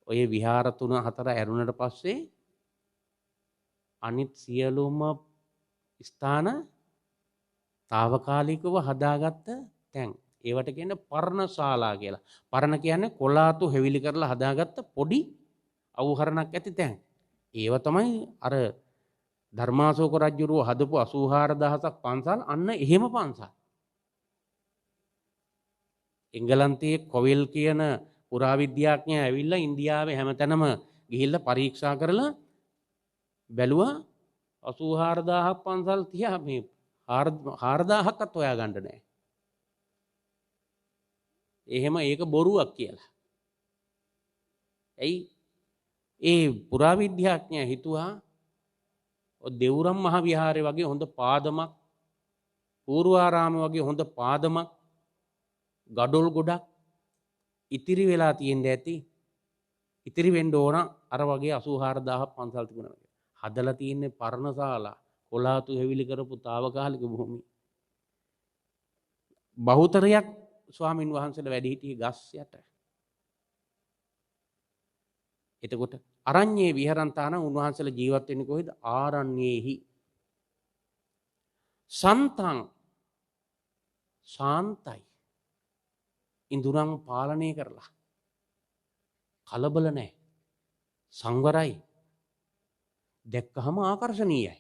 S2: ඔය විහාර 3-4 ඇරුණට පස්සේ අනිත් සියලුම ස්ථාන తాවකාලිකව හදාගත්ත තැන්. ඒවට කියන්නේ පර්ණශාලා කියලා. පර්ණ කියන්නේ කොලාතු හැවිලි කරලා හදාගත්ත පොඩි අවුහරණක් ඇති තැන්. ඒව තමයි අර ධර්මාශෝක රජුරුව හදපු 84000ක් පන්සල් අන්න එහෙම පන්සල්. එංගලන්තයේ කොවෙල් කියන පුරාවිද්‍යාඥයා ඇවිල්ලා ඉන්දියාවේ හැමතැනම ගිහිල්ලා පරීක්ෂා කරලා බැලුවා 84000ක් පන්සල් තියා මේ 4000ක්වත් හොයාගන්න නැහැ. එහෙම ඒක බොරුවක් කියලා. ඇයි? ඒ පුරාවිද්‍යාඥයා හිතුවා දෙව්රම් මහ විහාරේ වගේ හොඳ පාදමක් පූර්වාරාම වගේ හොඳ පාදමක් ගඩොල් ගොඩක් ඉතිරි වෙලා තියෙන්න ඇති. ඉතිරි වෙන්න ඕන අර වගේ 84000ක් පන්සල් තිබුණා වගේ. හදලා තියෙන්නේ පර්ණශාලා කොලාතු හැවිලි කරපු తాවකාලික භූමි. බහුතරයක් ස්වාමින් වහන්සේලා වැඩි හිටියේ ගස් යට. එතකොට අරඤ්ඤේ විහරන්තාන උන්වහන්සේලා ජීවත් වෙන්නේ කොහෙද? ආරණ්‍යෙහි. සන්තං ශාන්තයි. ඉඳුරන් පාලනය කරලා. කලබල නැහැ. සංවරයි. දැක්කහම ආකර්ශනීයයි.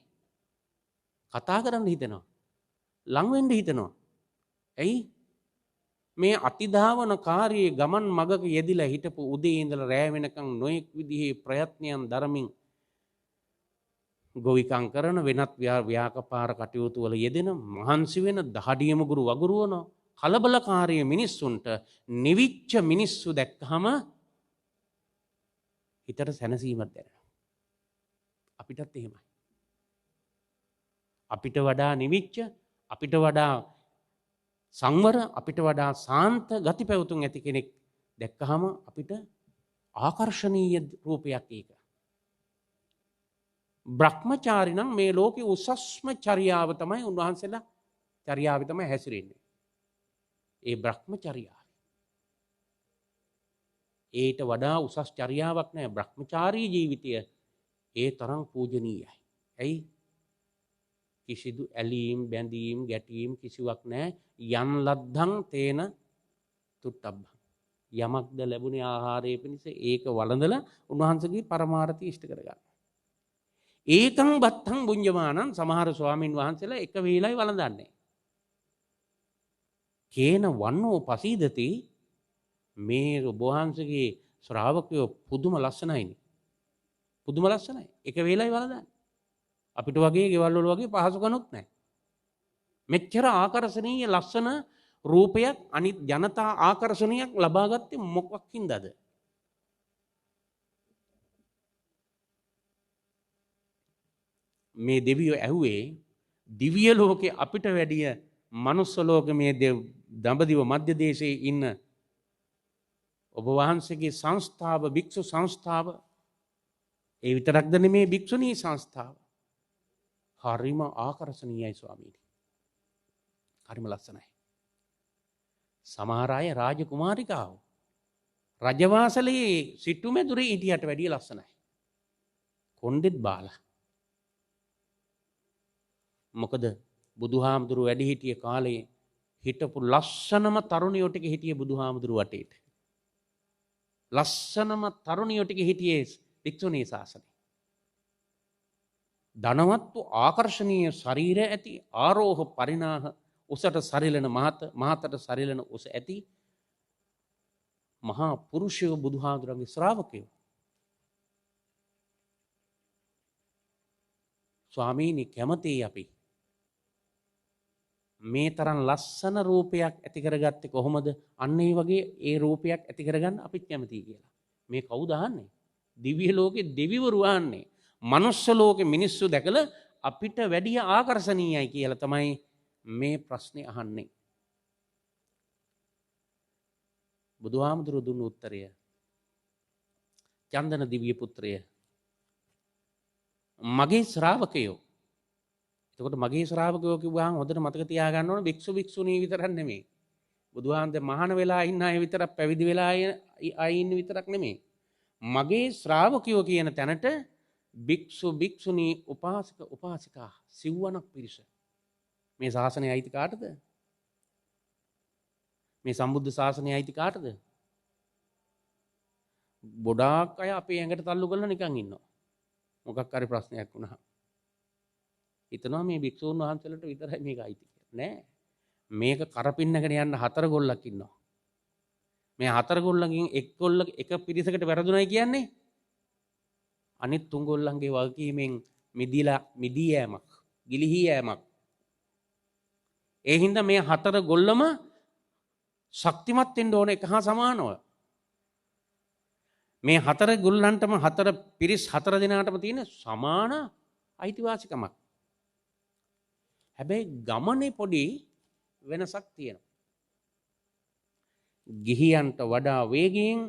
S2: කතා කරන්න හිතෙනවා. ලං වෙන්න හිතෙනවා. ඇයි? මේ අතිධාවනකාරී ගමන් මගක යෙදිලා හිටපු උදේ ඉඳලා රෑ වෙනකන් නොයෙක් විදිහේ ප්‍රයත්නයන් දරමින් ගොවිකම් කරන වෙනත් ව්‍යාපාර කටයුතු වල යෙදෙන මහන්සි වෙන දහඩියම ගුරු වගුරුවන කලබලකාරී මිනිස්සුන්ට නිවිච්ච මිනිස්සු දැක්කහම හිතට සැනසීමක් දැනෙනවා. අපිටත් එහෙමයි. අපිට වඩා නිවිච්ච අපිට වඩා සංවර අපිට වඩා සාන්ත ගති පැවතුම් ඇති කෙනෙක් දැක්කහම අපිට ආකර්ශනීය රූපයක් ඒක. බ්‍රහ්මචාරී නම් මේ ලෝකේ උසස්ම චර්යාව තමයි උන්වහන්සේලා චර්යාවේ තමයි හැසිරෙන්නේ. ඒ බ්‍රහ්මචර්යාව. ඒට වඩා උසස් චර්යාවක් නැහැ. බ්‍රහ්මචාරී ජීවිතය ඒ තරම් පූජනීයයි. ඇයි? කිසිදු ඇලීම් බැඳීම් ගැටීම් කිසිවක් නැහැ. යන් ලද්දං තේන තුට්ටබ්බං. යමක්ද ලැබුණේ ආහාරය පිණිස ඒක වළඳලා උන්වහන්සේගේ පරමාර්ථය ඉෂ්ට කරගන්න. ඒකං බත්තං බුඤ්ජමානං සමහර ස්වාමින් වහන්සේලා එක වේලයි වළඳන්නේ. කේන වන්නෝ පසීදති මේ ඔබ වහන්සේගේ ශ්‍රාවකයෝ පුදුම ලස්සනයිනේ. පුදුම ලස්සනයි. එක වේලයි වළඳන්නේ. අපිට වගේ ගෙවල් වල වගේ පහසුකමක් නැහැ. මෙච්චර ආකර්ශනීය ලස්සන රූපයක් අනිත් ජනතා ආකර්ෂණයක් ලබා ගත්තේ මොකක් හින්දාද? මේ දෙවියෝ ඇහුවේ දිව්‍ය ලෝකේ අපිට වැඩිය මනුස්ස ලෝකේ මේ දඹදිව මධ්‍ය දේශයේ ඉන්න ඔබ වහන්සේගේ සංස්ථාව භික්ෂු සංස්ථාව ඒ විතරක්ද නෙමේ භික්ෂුණී සංස්ථාව හරිම ආකර්ශනීයයි ස්වාමීනි. හරිම ලස්සනයි. සමහර අය රාජකුමාරිකාවෝ රජවාසලේ සිටුමැදුරේ හිටියට වැඩිය ලස්සනයි. කොණ්ඩෙත් බාලා. මොකද බුදුහාමුදුරුවෝ වැඩි හිටිය කාලේ හිටපු ලස්සනම තරුණියෝ ටික හිටියේ බුදුහාමුදුරුවෝ වටේට. ලස්සනම තරුණියෝ ටික හිටියේ භික්ෂුණී ශාසනය. ධනවත් වූ ආකර්ශනීය ශරීර ඇති ආරෝහ පරිණාහ උසට සරිලන මහතට සරිලන උස ඇති මහා පුරුෂයෝ බුදුහාමුදුරන්ගේ ශ්‍රාවකයෝ. ස්වාමීනි කැමතියි අපි මේ තරම් ලස්සන රූපයක් ඇති කරගත්තේ කොහොමද? අන්න ඒ වගේ ඒ රූපයක් ඇති කරගන්න අපිත් කැමතියි කියලා. මේ කවුද අහන්නේ? දිව්‍ය ලෝකේ දෙවිවරු අහන්නේ. මනුස්ස ලෝකේ මිනිස්සු දැකලා අපිට වැඩි ආකර්ශනීයයි කියලා තමයි මේ ප්‍රශ්නේ අහන්නේ. බුදුහාමුදුරුවෝ දුන්න උත්තරය චන්දන දිව්‍ය පුත්‍රය මගේ ශ්‍රාවකයෝ. එතකොට මගේ ශ්‍රාවකයෝ කිව්වහම හොඳට මතක තියාගන්න ඕන භික්ෂු භික්ෂුණී විතරක් නෙමෙයි. බුදුහාමුදුරේ මහාන වෙලා ඉන්න අය විතරක් පැවිදි වෙලා අය ඉන්න විතරක් නෙමෙයි. මගේ ශ්‍රාවකයෝ කියන තැනට භික්ෂු භික්ෂුණී උපාසක උපාසිකා සිව්වනක් පිරිස. මේ ශාසනය අයිති කාටද? මේ සම්බුද්ධ ශාසනය අයිති කාටද? ගොඩාක් අය අපේ ඇඟට තල්ලු කරලා නිකන් ඉන්නවා. මොකක් හරි ප්‍රශ්නයක් වුණා. හිතනවා මේ භික්ෂුන් වහන්සේලාට විතරයි මේක අයිති කියලා. නෑ. මේක කරපින්නගෙන යන්න හතර ගොල්ලක් ඉන්නවා. මේ හතර ගොල්ලන්ගෙන් එක් ගොල්ලක එක පිරිසකට වැරදුණයි කියන්නේ අනිත් තුන් ගොල්ලන්ගේ වගකීමෙන් මිදී යෑමක්, ගිලිහි යෑමක්. ඒ හින්දා මේ හතර ගොල්ලම ශක්තිමත් වෙන්න ඕන එක හා සමානව. මේ හතර ගොල්ලන්ටම හතර පිරිස් හතර දෙනාටම තියෙන සමාන අයිතිවාසිකමක්. හැබැයි ගමනේ පොඩි වෙනසක් තියෙනවා. ගිහියන්ට වඩා වේගයෙන්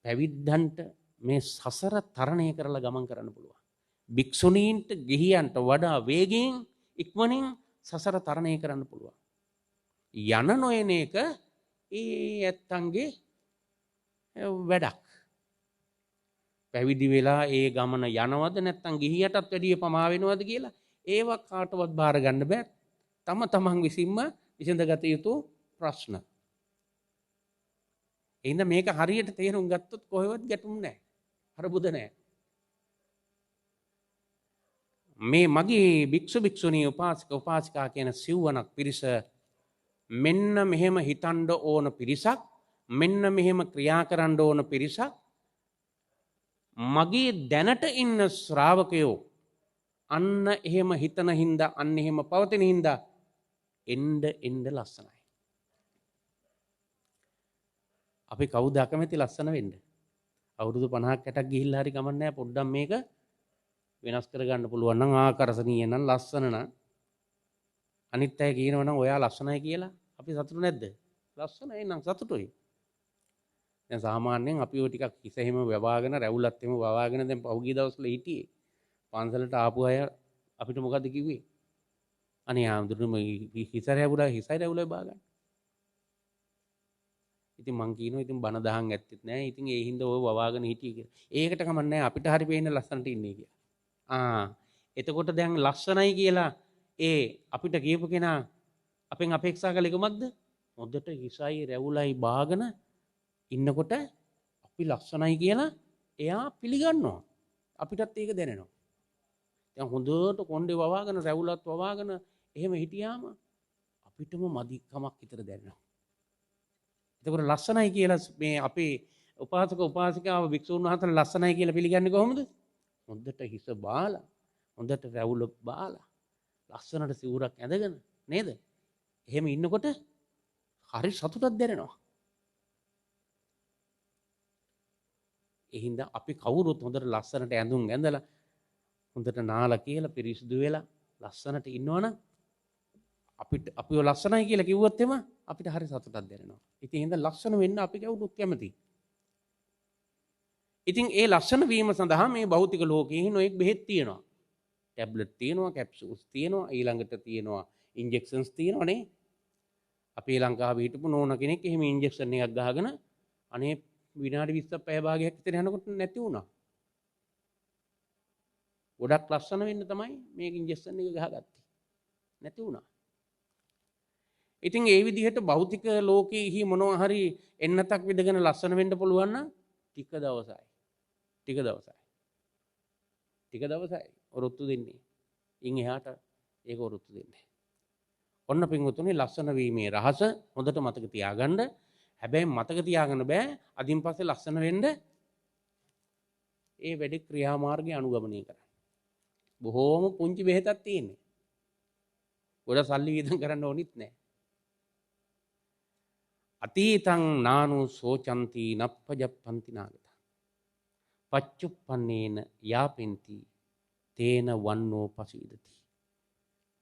S2: පැවිද්දන්ට මේ සසර තරණය කරලා ගමන් කරන්න පුළුවන්. භික්ෂුණීන්ට ගිහියන්ට වඩා වේගයෙන් ඉක්මනින් සසර තරණය කරන්න පුළුවන්. යන නොයන එක ඒ ඇත්තන්ගේ වැඩක්. පැවිදි වෙලා ඒ ගමන යනවද නැත්නම් ගිහියටත් වැඩිය පමා වෙනවද කියලා ඒවා කාටවත් බාර ගන්න බෑ. තම තමන් විසින්ම විසඳගත යුතු ප්‍රශ්න. එහෙනම් මේක හරියට තේරුම් ගත්තොත් කොහෙවත් ගැටුම් නැහැ. අරබුද නැහැ. මේ මගේ භික්ෂු භික්ෂුණී උපාසක උපාසිකා කියන සිව්වනක් පිරිස මෙන්න මෙහෙම හිතන්න ඕන පිරිසක්, මෙන්න මෙහෙම ක්‍රියා කරන්න ඕන පිරිසක්. මගේ දැනට ඉන්න ශ්‍රාවකයෝ අන්න එහෙම හිතන හින්දා අන්න එහෙම පවතින හින්දා එන්න ලස්සනයි. අපි කවුද අකමැති ලස්සන වෙන්න? අවුරුදු 50ක් 60ක් ගිහිල්ලා හරි ගමන් නැහැ. පොඩ්ඩක් මේක වෙනස් කරගන්න පුළුවන් නම් ආකර්ශනීය නම් ලස්සන නම් අනිත් අය කියනවා නම් ඔයා ලස්සනයි කියලා අපි සතුටු නැද්ද? ලස්සනයි නම් සතුටුයි. දැන් සාමාන්‍යයෙන් අපි ඔය ටිකක් හිස එහෙම වවාගෙන රැවුලත් එහෙම වවාගෙන දැන් පහුගිය දවස්වල හිටියේ. පන්සලට ආපු අය අපිට මොකද්ද කිව්වේ? අනේ ආම්දුරුම හිස රැවුලා හිසයි රැවුලා බා ගන්න. ඉතින් මං කියනවා ඉතින් බන දහන් ඇත්තෙත් නෑ. ඉතින් ඒ හින්දා ඔය වවාගෙන හිටියේ කියලා. ඒකට කමක් නෑ අපිට හරි පේන්න ලස්සනට ඉන්නේ කියලා. එතකොට දැන් ලස්සනයි කියලා ඒ අපිට කියපු කෙනා අපෙන් අපේක්ෂා කළේ කොහොමද? හොඳට හිසයි රැවුලයි බාගෙන ඉන්නකොට අපි ලස්සනයි කියලා එයා පිළිගන්නවා. අපිටත් ඒක දැනෙනවා. දැන් හොඳට කොණ්ඩේ වවාගෙන රැවුලත් වවාගෙන එහෙම හිටියාම අපිටම මදිකමක් විතර දැනෙනවා. එතකොට ලස්සනයි කියලා මේ අපේ උපාසක උපාසිකාව භික්ෂුන් වහන්සේලා ලස්සනයි කියලා පිළිගන්නේ කොහොමද? හොඳට හිස බාලා, හොඳට රැවුල බාලා, ලස්සනට සිවුරක් ඇඳගෙන නේද? එහෙම ඉන්නකොට හරි සතුටක් දැනෙනවා. ඒ හින්දා අපි කවුරුත් හොඳට ලස්සනට ඇඳුම් ඇඳලා හොඳට නාලා කියලා පිරිසිදු වෙලා ලස්සනට ඉන්නවනම් අපිව ලස්සනයි කියලා කිව්වොත් එම අපිට හරි සතුටක් දැනෙනවා. ඉතින් ඒ හින්දා ලස්සන වෙන්න අපි කවුරුත් කැමතියි. ඉතින් ඒ ලස්සන වීම සඳහා මේ භෞතික ලෝකයේ නොයෙක් බෙහෙත් තියෙනවා. ටැබ්ලට් තියෙනවා, කැප්සූල්ස් තියෙනවා, ඊළඟට තියෙනවා ඉන්ජෙක්ෂන්ස් තියෙනවා නේ. අපේ ලංකාවේ හිටපු නෝන කෙනෙක් එහෙම ඉන්ජෙක්ෂන් එකක් ගහගෙන අනේ විනාඩි 20ක් පැය භාගයක් විතර යනකොට නැති වුණා. ගොඩක් ලස්සන වෙන්න තමයි මේ ඉන්ජෙක්ෂන් එක ගහගත්තේ. නැති වුණා. ඉතින් ඒ විදිහට භෞතික ලෝකයේහි මොනවා හරි එන්නතක් විදගෙන ලස්සන වෙන්න පුළුවන් නම් ටික දවසයි ඔරොත්තු දෙන්නේ. ඉන් එහාට ඒක ඔරොත්තු දෙන්නේ. ඔන්න පින්වතුනි ලස්සන වීමේ රහස හොඳට මතක තියාගන්න. හැබැයි මතක තියාගන්න බෑ අදින් පස්සේ ලස්සන වෙන්න ඒ වැඩි ක්‍රියාමාර්ගය අනුගමනය කරන්න. බොහෝම පුංචි බෙහෙතක් තියෙන්නේ. ගොඩ සල්ලි වියදම් කරන්න ඕනිත් නෑ. අතීතං නානු සෝචන්ති නප්පජප්පන්ති නාගත. පච්චුප්පන්නේන යාපෙන්ති තේන වන්නෝ පසීදති.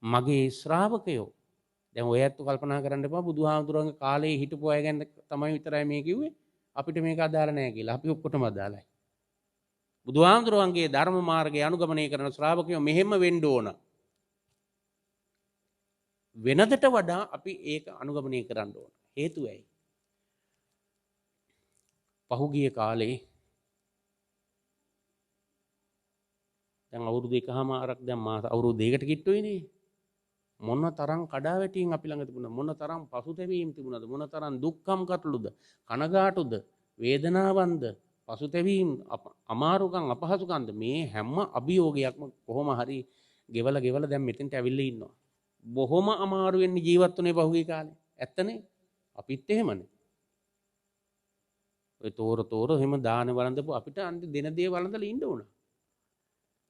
S2: මගේ ශ්‍රාවකයෝ දැන් ඔය ඇත්ත කල්පනා කරන්න එපා බුදුහාමුදුරන්ගේ කාලේ හිටපු අය ගැන තමයි විතරයි මේ කිව්වේ. අපිට මේක අදාළ නැහැ කියලා. අපි ඔක්කොටම අදාළයි. බුදුහාමුදුරන්ගේ ධර්ම මාර්ගය අනුගමනය කරන ශ්‍රාවකයෝ මෙහෙම වෙන්න ඕන. වෙනදට වඩා අපි ඒක අනුගමනය කරන්න ඕන. හේතුව ඇයි? පහුගිය කාලේ දැන් අවුරුදු 1කමාරක් දැන් මාස අවුරුදු 2කට කිට්ටුයිනේ. මොන තරම් කඩාවැටීම් අපි ළඟ තිබුණා, මොන තරම් පසුතැවීම් තිබුණාද, මොන තරම් දුක්ඛම් කටලුද, කනගාටුද, වේදනාවන්ද, පසුතැවීම්, අමාරුකම්, අපහසුකම්ද මේ හැම අභියෝගයක්ම කොහොම හරි ගෙවලා දැන් මෙතෙන්ට ඇවිල්ලා ඉන්නවා. බොහොම අමාරුවෙන් ජීවත් වුණේ පහුගිය කාලේ. ඇත්තනේ. අපිත් එහෙමනේ. ඔය තෝර එහෙම දාන වළඳපු අපිට අන්ති දෙන දේ වළඳලා ඉන්න උනා.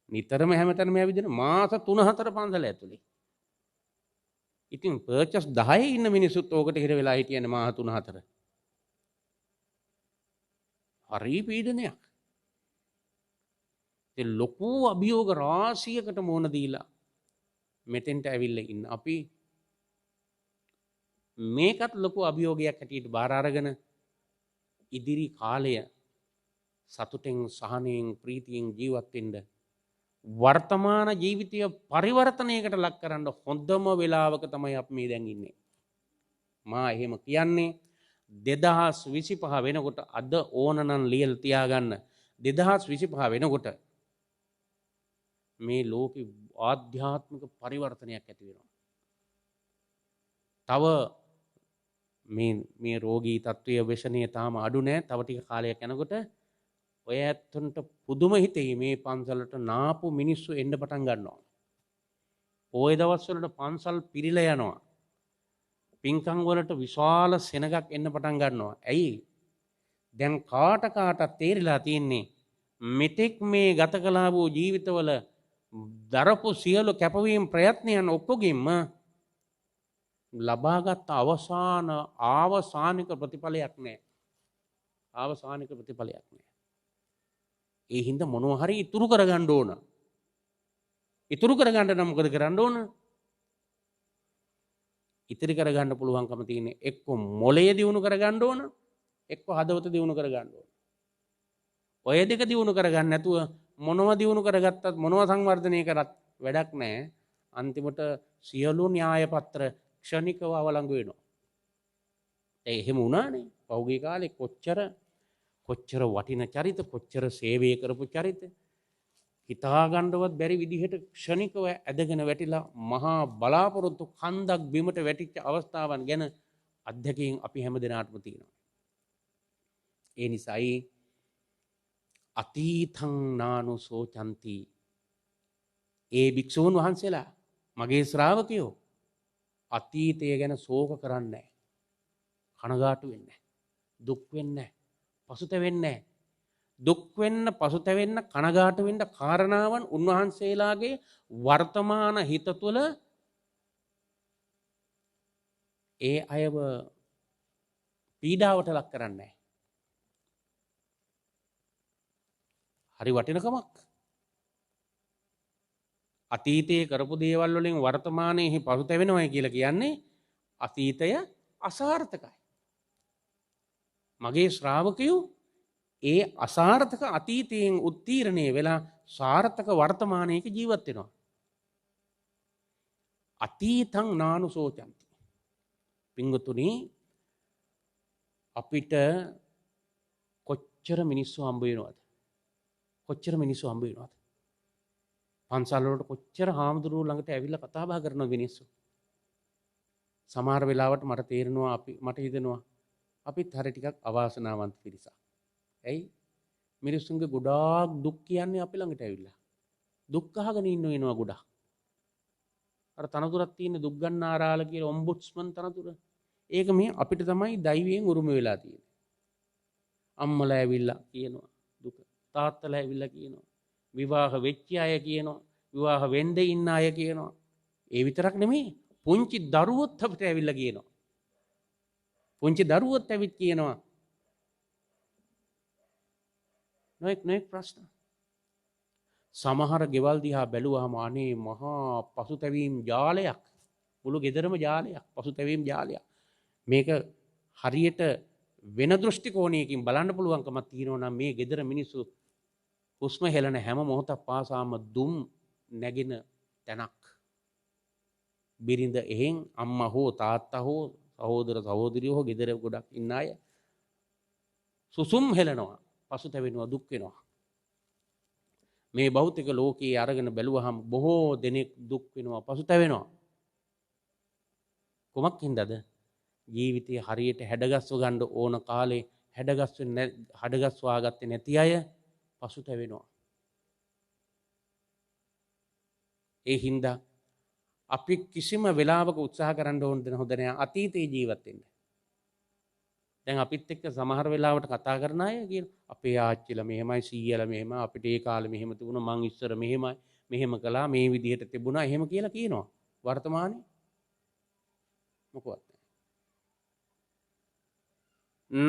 S2: නිතරම හැමතැනම ඇවිදින මාස 3-4 පන්සල ඇතුලේ. ඉතින් පර්චස් 10 ඉන්න මිනිස්සුත් ඕකට හිර වෙලා හිටියනේ මාස 3-4. හරි පීඩනයක්. ඒ ලොකු අභියෝග රාශියකට මුහුණ දීලා මෙතෙන්ට ඇවිල්ලා ඉන්න අපි මේකත් ලොකු අභියෝගයක් හැටියට බාර අරගෙන ඉදිරි කාලය සතුටෙන් සහනයෙන් ප්‍රීතියෙන් ජීවත් වෙන්න වර්තමාන ජීවිතය පරිවර්තනයකට ලක් කරන්න හොඳම වෙලාවක තමයි අපි මේ දැන් ඉන්නේ. මා එහෙම කියන්නේ 2025 වෙනකොට අද ඕනනම් ලියලා තියාගන්න 2025 වෙනකොට මේ ලෝකෙ ආධ්‍යාත්මික පරිවර්තනයක් ඇති වෙනවා. තව මේ රෝගී තත්ත්වයේ වේශනීය තාම අඩු නෑ. තව ටික කාලයක් යනකොට ඔය ඇත්තන්ට පුදුම හිතෙයි මේ පන්සලට නාපු මිනිස්සු එන්න පටන් ගන්නවා. පොය දවස්වලට පන්සල් පිරීලා යනවා. පින්කම් වලට විශාල සෙනගක් එන්න පටන් ගන්නවා. ඇයි? දැන් කාටත් තේරිලා තියෙන්නේ මෙතෙක් මේ ගත කළා වූ ජීවිතවල දරපු සියලු කැපවීම් ප්‍රයත්නයන් ඔක්කොගෙම ලබාගත් ආවසානික ප්‍රතිඵලයක් නැහැ. ආවසානික ප්‍රතිඵලයක් නැහැ. ඒ හින්දා මොනවා හරි ඉතුරු කරගන්න ඕන. ඉතුරු කරගන්න නම් මොකද කරන්න ඕන? ඉතිරි කරගන්න පුළුවන්කම තියෙන්නේ එක්ක මොළය දියුණු කරගන්න ඕන, එක්ක හදවත දියුණු කරගන්න ඕන. ඔය දෙක දියුණු කරගන්න නැතුව මොනවා දියුණු කරගත්තත් මොනවා සංවර්ධනය කරත් වැඩක් නැහැ. අන්තිමට සියලු න්‍යාය පත්‍ර ක්ෂණිකව අවලංගු වෙනවා. එහෙම වුණානේ. පහුගිය කාලේ කොච්චර වටින චරිත, කොච්චර සේවය කරපු චරිත හිතා ගන්නවත් බැරි විදිහට ක්ෂණිකව ඇදගෙන වැටිලා මහා බලාපොරොත්තු කන්දක් බිමට වැටිච්ච අවස්ථාවන් ගැන අත්දැකීම් අපි හැමදෙනාටම තියෙනවා. ඒ නිසායි අතීතං නානුසෝ චන්ති, ඒ භික්ෂූන් වහන්සේලා මගේ ශ්‍රාවකයෝ අතීතය ගැන ශෝක කරන්නේ නැහැ, කනගාටු වෙන්නේ නැහැ, දුක් වෙන්නේ නැහැ, පසුතැවෙන්නේ නැහැ. දුක් වෙන්න, පසුතැවෙන්න, කනගාටු වෙන්න කාරණාවන් උන්වහන්සේලාගේ වර්තමාන හිත තුළ ඒ අයව පීඩාවට ලක් කරන්නේ නැහැ. හරි වටිනකමක්. අතීතයේ කරපු දේවල් වලින් වර්තමානයේ පසුතැවෙනවයි කියලා කියන්නේ අතීතය අසාර්ථකයි. මගේ ශ්‍රාවකයෝ ඒ අසාර්ථක අතීතයෙන් උත්තීර්ණය වෙලා සාර්ථක වර්තමානයක ජීවත් වෙනවා. අතීතං නානුසෝචන්ති. පින්වතුනි, අපිට කොච්චර මිනිස්සු හම්බ වෙනවද? කොච්චර මිනිස්සු හම්බ වෙනවද? පන්සල් වලට කොච්චර හාමුදුරුවෝ ළඟට ඇවිල්ලා කතා බහ කරන මිනිස්සු. සමහර වෙලාවට මට තේරෙනවා, මට හිතෙනවා අපිත් හරිය ටිකක් අවාසනාවන්ත පිරිසක්. ඇයි? මිනිස්සුන්ගේ ගොඩාක් දුක් කියන්නේ අපි ළඟට ඇවිල්ලා. දුක් අහගෙන ඉන්න වෙනවා ගොඩක්. අර තනතුරක් තියෙන දුක් ගන්න ආරාල කියලා ඔම්බුඩ්ස්මන් තනතුර. ඒක මේ අපිට තමයි දෛවයෙන් උරුම වෙලා තියෙන්නේ. අම්මලා ඇවිල්ලා කියනවා දුක. තාත්තලා ඇවිල්ලා කියනවා. විවාහ වෙච්ච අය කියනවා. විවාහ වෙන්න ඉන්න අය කියනවා. ඒ විතරක් නෙමෙයි, පුංචි දරුවොත් අපිට ඇවිල්ලා කියනවා. පුංචි දරුවොත් ඇවිත් කියනවා නොඑක් ප්‍රශ්න. සමහර ගෙවල් දිහා බැලුවාම අනේ මහා පසුතැවීම් ජාලයක්, මුළු ගෙදරම ජාලයක්, පසුතැවීම් ජාලයක්. මේක හරියට වෙන දෘෂ්ටි කෝණයකින් බලන්න පුළුවන්කමක් තියෙනවා නම් මේ ගෙදර මිනිස්සු හුස්ම හෙලන හැම මොහොතක් පාසාම දුම් නැගින තැනක්. බිරිඳ එහෙන්, අම්මා හෝ තාත්තා හෝ සහෝදර සහෝදරියෝ හෝ ගෙදර ගොඩක් ඉන්න අය සුසුම් හෙලනවා, පසුතැවෙනවා, දුක් වෙනවා. මේ භෞතික ලෝකයේ අරගෙන බැලුවහම බොහෝ දෙනෙක් දුක් වෙනවා, පසුතැවෙනවා. කොමක් හින්දාද? ජීවිතයේ හරියට හැඩගස්ව ගන්න ඕන කාලේ හැඩගස්වා ගත්තේ නැති අය පසුතැවෙනවා. ඒ හින්දා අපි කිසිම වෙලාවක උත්සාහ කරන්න ඕන දෙන හොඳ නෑ අතීතේ ජීවත් වෙන්න. දැන් අපිත් එක්ක සමහර වෙලාවට කතා කරන අය කියන අපේ ආච්චිලා මෙහෙමයි, සීයලා මෙහෙමයි, අපිට ඒ කාලේ මෙහෙම තිබුණා, මං ඉස්සර මෙහෙමයි, මෙහෙම කළා, මේ විදිහට තිබුණා, එහෙම කියලා කියනවා. වර්තමානයේ මොකවත් නෑ.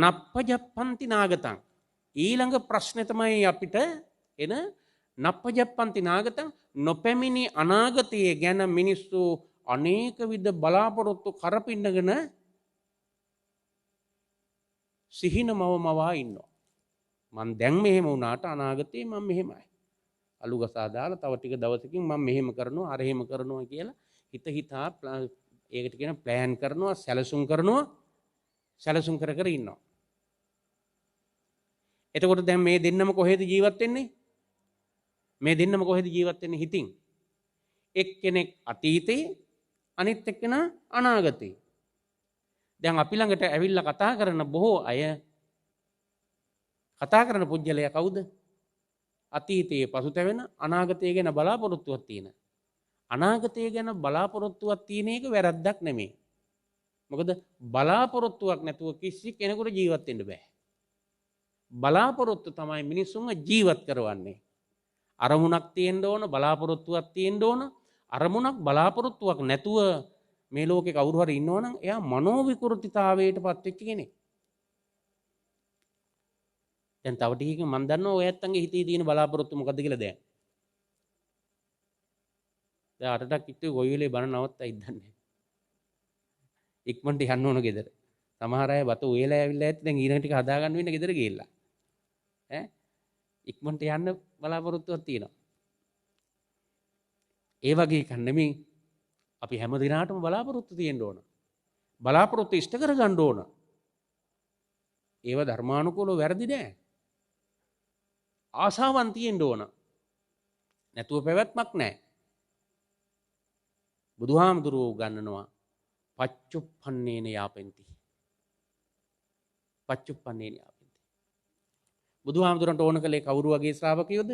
S2: නප්පජප්පන්ති නාගතං. ඊළඟ ප්‍රශ්නේ තමයි අපිට එන නප්පජප්පන්ති නාගතං. නොපැමිණි අනාගතයේ ගැන මිනිස්සු අනේක විද බලාපොරොත්තු කරපින්නගෙන සිහින මවා ඉන්නවා. මං දැන් මෙහෙම වුණාට අනාගතේ මං මෙහෙමයි. අලු ගසා දාලා තව ටික දවසකින් මං මෙහෙම කරනවා, අර එහෙම කරනවා කියලා හිතා ඒකට කියන ප්ලෑන් කරනවා, සැලසුම් කර කර ඉන්නවා. එතකොට දැන් මේ දෙන්නම කොහෙද ජීවත් වෙන්නේ? මේ දෙන්නම කොහෙද ජීවත් වෙන්නේ? හිතින්. එක්කෙනෙක් අතීතේ, අනිත් එක්කෙනා අනාගතේ. දැන් අපි ළඟට ඇවිල්ලා කතා කරන බොහෝ අය කතා කරන පුජ්‍යලයා කවුද? අතීතයේ පසුතැවෙන, අනාගතය ගැන බලාපොරොත්තුවක් තියෙන. අනාගතය ගැන බලාපොරොත්තුවක් තියෙන එක වැරද්දක් නෙමෙයි. මොකද බලාපොරොත්තුවක් නැතුව කිසි කෙනෙකුට ජීවත් වෙන්න බෑ. බලාපොරොත්තු තමයි මිනිස්සුන්ව ජීවත් කරවන්නේ. අරමුණක් තියෙන්න ඕන, බලාපොරොත්තුවක් තියෙන්න ඕන. අරමුණක් බලාපොරොත්තුවක් නැතුව මේ ලෝකේ කවුරු හරි ඉන්නවනම් එයා මනෝවිකෘතිතාවයටපත් වෙච්ච කෙනෙක්. දැන් තව ටිකකින් මම දන්නවා ඔය ඇත්තන්ගේ හිතේ තියෙන බලාපොරොත්තු මොකද්ද කියලා දැන්. දැන් අරටක් කිව්වේ කොයි වෙලේ බන නවත්තයිද දන්නේ. ඉක්මනට යන්න ඕන ගෙදර. සමහර අය බත උයලා ඇවිල්ලා ඇත්ත දැන් ඊළඟ ටික හදාගන්න වෙන ගෙදර ගිහිල්ලා. ඉක්මනට යන්න බලාපොරොත්තුවක් තියෙනවා. ඒ වගේ එකක් නෙමෙයි. අපි හැම දිනාටම බලාපොරොත්තු තියෙන්න ඕන. බලාපොරොත්තු ඉෂ්ට කර ගන්න ඕන. ඒව ධර්මානුකූලව වැරදි නෑ. ආසාවන් තියෙන්න ඕන. නැතුව පැවැත්මක් නෑ. බුදුහාමුදුරුවෝ උගන්වනවා පච්චුප්පන්නේන යාපෙන්ති. පච්චුප්පන්නේන යාපෙන්ති. බුදුහාමුදුරන්ට ඕන කළේ කවුරු වගේ ශ්‍රාවකයෝද?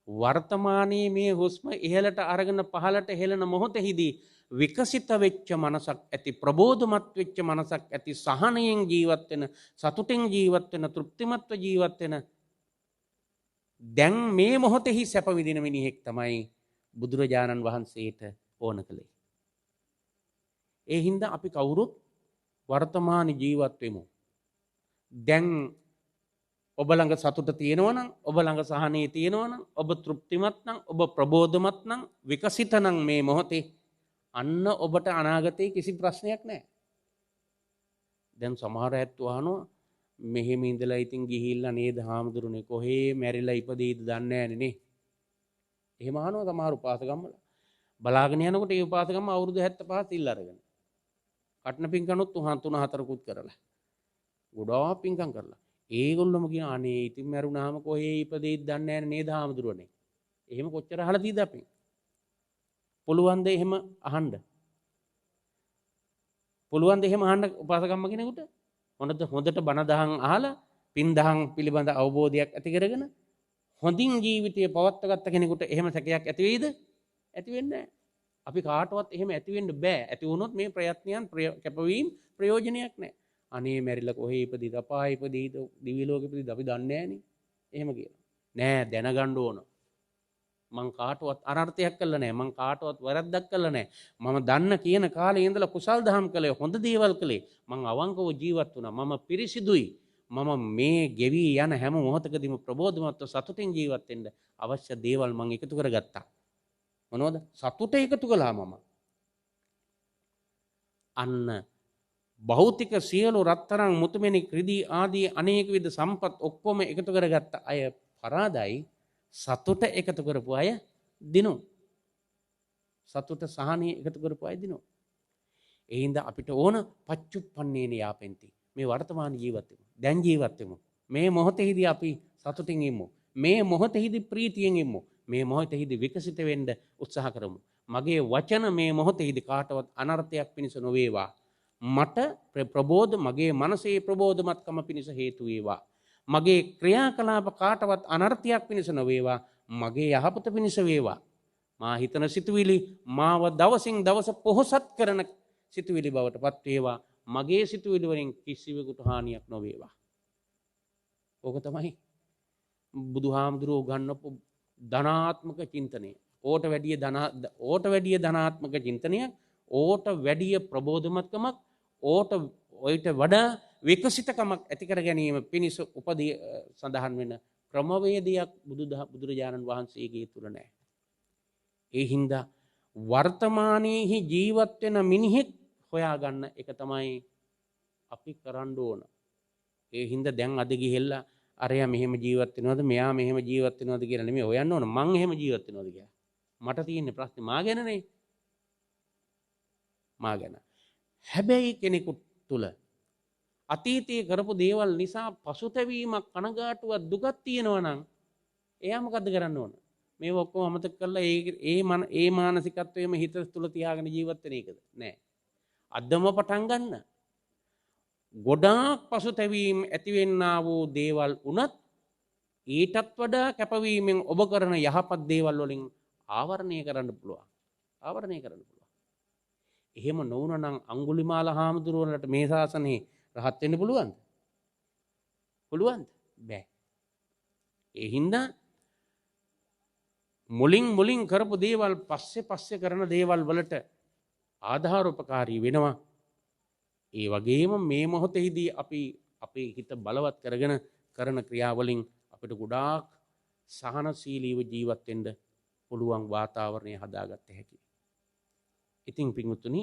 S2: වර්තමානයේ මේ හුස්ම ඉහළට අරගෙන පහළට හෙළන මොහොතෙහිදී විකසිත වෙච්ච මනසක් ඇති, ප්‍රබෝධමත් වෙච්ච මනසක් ඇති, සහනයෙන් ජීවත් වෙන, සතුටින් ජීවත් වෙන, තෘප්තිමත්ව ජීවත් වෙන, දැන් මේ මොහොතෙහි සැප විඳින මිනිහෙක් තමයි බුදුරජාණන් වහන්සේට ඕන කළේ. ඒ හින්දා අපි කවුරුත් වර්තමාන ජීවත් වෙමු. දැන් ඔබ ළඟ සතුට තියෙනවා නම්, ඔබ ළඟ සහනය තියෙනවා නම්, ඔබ තෘප්තිමත් නම්, ඔබ ප්‍රබෝධමත් නම්, විකසිත නම් මේ මොහොතේ, අන්න ඔබට අනාගතේ කිසි ප්‍රශ්නයක් නැහැ. දැන් සමහර ඇත්තෝ අහනවා මෙහෙම ඉඳලා ඉතින් ගිහිල්ලා නේද හාමුදුරනේ කොහේ මැරිලා ඉපදෙයිද දන්නේ නැහැ නේ. එහෙම අහනවා සමහර උපාසකම්මල. බලාගෙන යනකොට ඒ උපාසකම්ම අවුරුදු 75 සිල් අරගෙන. කටන පින්කනොත් 3-4කුත් කරලා. ගොඩාක් පින්කම් කරලා. ඒගොල්ලොම කියන අනේ ඉතින් මැරුණාම කොහේ ඉපදෙයිද දන්නේ නැහැ නේද හාමුදුරනේ. එහෙම කොච්චර අහලා තියෙද අපි? පුළුවන් ද එහෙම අහන්න? පුළුවන් ද එහෙම අහන්න උපාසකම්ම කෙනෙකුට? හොඳට බණ දහම් අහලා පින් දහම් පිළිබඳ අවබෝධයක් ඇති කරගෙන හොඳින් ජීවිතය පවත්වාගත්ත කෙනෙකුට එහෙම සැකයක් ඇති වෙයිද? ඇති වෙන්නේ නැහැ. අපි කාටවත් එහෙම ඇති වෙන්න බෑ. ඇති වුණොත් මේ ප්‍රයත්නයන් කැපවීම ප්‍රයෝජනයක් නැහැ. අනේ මැරිලා කොහේ ඉපදීද, අපායේ ඉපදීද, දිව්‍ය ලෝකෙ ඉපදීද අපි දන්නේ නැහනේ. එහෙම කියනවා. නෑ, දැනගන්න ඕන. මං කාටවත් අනර්ථයක් කළා නෑ. මං කාටවත් වැරද්දක් කළා නෑ. මම දන්න කියන කාලේ ඉඳලා කුසල් දහම් කළේ, හොඳ දේවල් කළේ. මං අවංකව ජීවත් වුණා. මම පිරිසිදුයි. මම මේ ගෙවි යන හැම මොහොතකදීම ප්‍රබෝධමත්ව සතුටින් ජීවත් වෙන්න අවශ්‍ය දේවල් මං එකතු කරගත්තා. මොනවද? සතුට එකතු කළා මම. අන්න භෞතික සියලු රත්තරන්, මුතුමැණික්, රිදී ආදී අනේක විද සම්පත් ඔක්කොම එකතු කරගත්ත අය පරාදයි. සතුට එකතු කරපු අය දිනු. සතුට සහනිය එකතු කරපු අය දිනු. ඒ හින්දා අපිට ඕන පච්චුප්පන්නේන යාපෙන්ති. මේ වර්තමාන ජීවත් වෙමු. දැන් ජීවත් වෙමු. මේ මොහොතේදී අපි සතුටින් ඉමු. මේ මොහොතේදී ප්‍රීතියෙන් ඉමු. මේ මොහොතේදී විකසිත වෙන්න උත්සාහ කරමු. මගේ වචන මේ මොහොතේදී කාටවත් අනර්ථයක් පිණිස නොවේවා. මට ප්‍රබෝධ, මගේ මනසේ ප්‍රබෝධමත්කම පිණිස හේතු වේවා. මගේ ක්‍රියාකලාප කාටවත් අනර්ථයක් පිණිස නොවේවා. මගේ යහපත පිණිස වේවා. මා හිතන සිතුවිලි මාව දවසින් දවස පොහොසත් කරන සිතුවිලි බවට පත් වේවා. මගේ සිතුවිලි වලින් කිසිවෙකුට හානියක් නොවේවා. ඕක තමයි බුදුහාමුදුරුවෝ ගන්නපු ධනාත්මක චින්තනය. ඕට වැඩිය ධනාත්මක චින්තනයක්, ඕට වැඩිය ප්‍රබෝධමත්කමක්, ඔයිට වඩා විකසිතකමක් ඇති කර ගැනීම පිණිස උපදී සඳහන් වෙන ක්‍රමවේදයක් බුදුරජාණන් වහන්සේගේ තුල නැහැ. ඒ හින්දා වර්තමානයේහි ජීවත් වෙන මිනිහෙක් හොයාගන්න එක තමයි අපි කරන්න ඕන. ඒ හින්දා දැන් අද ගිහෙල්ලා අරයා මෙහෙම ජීවත් වෙනවද, මෙයා මෙහෙම ජීවත් වෙනවද කියලා නෙමෙයි හොයන්න ඕන. මං එහෙම ජීවත් වෙනවද කියලා. මට තියෙන ප්‍රශ්නේ මා ගැනනේ. මා ගැන. හැබැයි කෙනෙකුට තුල අතීතයේ කරපු දේවල් නිසා පසුතැවීමක්, කනගාටුවක්, දුකක් තියෙනවා නම් එයා මොකද්ද කරන්න ඕන? මේ ඔක්කොම අමතක කරලා ඒ මානසිකත්වයේම හිත තුල තියාගෙන ජීවත් වෙන එකද? නෑ. අදම පටන් ගන්න. ගොඩාක් පසුතැවීම් ඇතිවෙන්නා වූ දේවල් වුණත් ඊටත් වඩා කැපවීමෙන් ඔබ කරන යහපත් දේවල් වලින් ආවරණය කරන්න පුළුවන්. ආවරණය කරන්න පුළුවන්. එහෙම නොවුන නම් අඟුලිමාල හාමුදුරුවන්ට මේ ශාසනයේ රහත් වෙන්න පුළුවන්ද? පුළුවන්ද? බෑ. ඒ හින්දා මුලින් කරපු දේවල් පස්සේ කරන දේවල් වලට ආධාර උපකාරී වෙනවා. ඒ වගේම මේ මොහොතේදී අපි අපේ හිත බලවත් කරගෙන කරන ක්‍රියාවලින් අපිට ගොඩාක් සහනශීලීව ජීවත් වෙන්න පුළුවන් වාතාවරණය හදාගත්ත හැකියි. ඉතින් පින්වතුනි,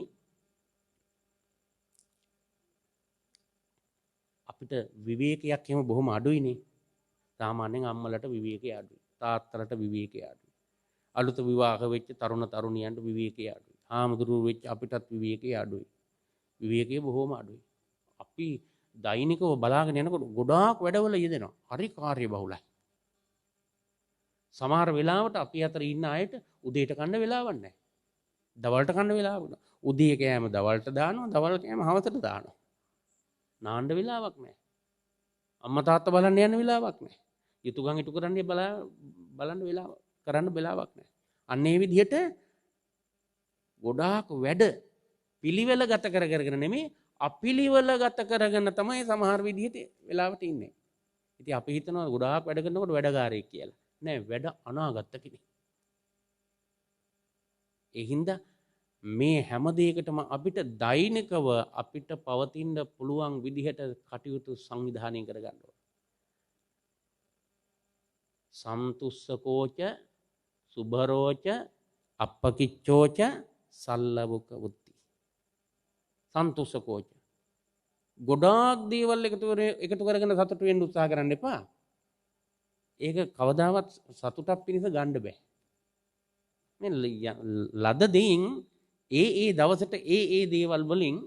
S2: අපිට විවේකයක් එහෙම බොහොම අඩුයිනේ. සාමාන්‍යයෙන් අම්මලට විවේකය අඩුයි. තාත්තලට විවේකය අඩුයි. අලුත විවාහ වෙච්ච තරුණ තරුණියන්ට විවේකය අඩුයි. හාමුදුරුවෝ වෙච්ච අපිටත් විවේකය අඩුයි. විවේකය බොහොම අඩුයි. අපි දෛනිකව බලාගෙන යනකොට ගොඩාක් වැඩවල යෙදෙනවා. හරි කාර්යබහුලයි. සමහර වෙලාවට අපි අතර ඉන්න අයට උදේට කන්න වෙලාවක් නැහැ. දවල්ට කන්න වෙලාවක් නැහැ. උදේ කෑම දවල්ට දානවා, දවල් කෑම හවසට දානවා. නාන්න වෙලාවක් නැහැ. අම්මා තාත්තා බලන්න යන්න වෙලාවක් නැහැ. යුතුයකම් ඉටු කරන්න බලන්න වෙලාවක් කරන්න වෙලාවක් නැහැ. අන්න ඒ විදිහට ගොඩාක් වැඩ පිළිවෙල ගත කරගෙන නෙමෙයි අපිළිවෙල ගත කරගෙන තමයි සමහර විදිහට වෙලාවට ඉන්නේ. ඉතින් අපි හිතනවා ගොඩාක් වැඩ කරනකොට වැඩකාරයෙක් කියලා. නෑ වැඩ අනාගත කෙනෙක්. ඒ හින්දා මේ හැම දෙයකටම අපිට දෛනිකව අපිට පවතින්න පුළුවන් විදිහට කටයුතු සංවිධානය කරගන්න ඕන. සන්තුස්සකෝච සුභරෝච අප්පකිච්චෝච සල්ලවුක වුත්ති. සන්තුස්සකෝච ගොඩාක් දේවල් එකතු කරගෙන සතුට වෙන්න උත්සාහ කරන්න එපා. ඒක කවදාවත් සතුටක් පිණිස ගන්න බෑ. මේ ලද දෙයින් ඒ දවසට ඒ දේවල් වලින්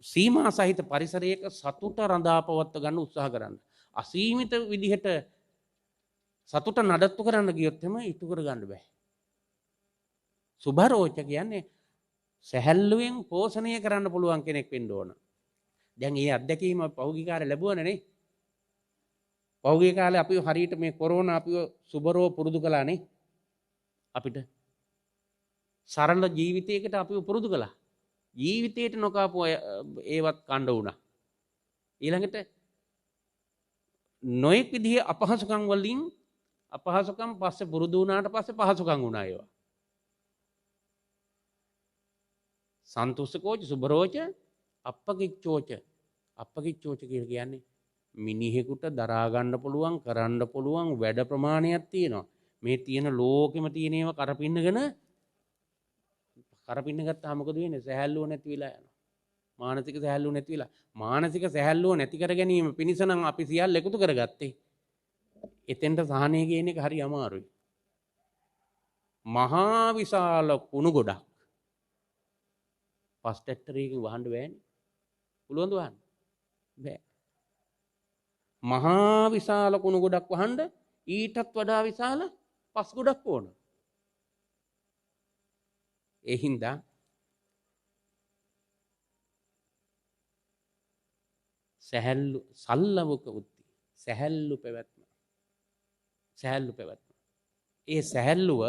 S2: සීමා සහිත පරිසරයක සතුට රඳා පවත්ව ගන්න උත්සාහ කරන්න. අසීමිත විදිහට සතුට නඩත්තු කරන්න ගියොත් එම ඉටු කර ගන්න බෑ. සුභරෝච කියන්නේ සැහැල්ලුවෙන් පෝෂණය කරන්න පුළුවන් කෙනෙක් වෙන්න ඕන. දැන් මේ අත්දැකීම පහුගිය කාලේ ලැබුණා නේ. පහුගිය කාලේ අපි හරියට මේ කොරෝනා අපිව සුබරෝ පුරුදු කළානේ. අපිට සරල ජීවිතයකට අපිව පුරුදු කළා. ජීවිතේට නොකාපු ඒවත් කණ්ඩ වුණා. ඊළඟට නොයෙක් විදිහේ අපහසුකම් වලින් අපහසුකම් පස්සේ පුරුදු වුණාට පස්සේ පහසුකම් වුණා ඒවා. සන්තුෂ්කෝච සුබරෝච අප්පකිච්චෝච අප්පකිච්චෝච කියලා කියන්නේ මිනිහෙකුට දරා ගන්න පුළුවන් කරන්න පුළුවන් වැඩ ප්‍රමාණයක් තියෙනවා. මේ තියෙන ලෝකෙම තියෙන ඒවා කරපින්න ගත්තාම මොකද වෙන්නේ? සැහැල්ලුව නැති වෙලා යනවා. මානසික සැහැල්ලුව නැති වෙලා. මානසික සැහැල්ලුව නැති කර ගැනීම පිණිස නම් අපි සියල්ල එකතු කරගත්තේ. එතෙන්ට සහනය කියන එක හරි අමාරුයි. මහා විශාල කුණු ගොඩක් පස් ට්‍රැක්ටරයකින් වහන්න බෑනේ. පුළුවන්ද වහන්න? බෑ. මහා විශාල කුණු ගොඩක් වහන්න ඊටත් වඩා විශාල පස් ගොඩක් ඕන. ඒ හින්දා සැහැල්ලු සල්ලවක උත්ති සැහැල්ලු පැවැත්ම. ඒ සැහැල්ලුව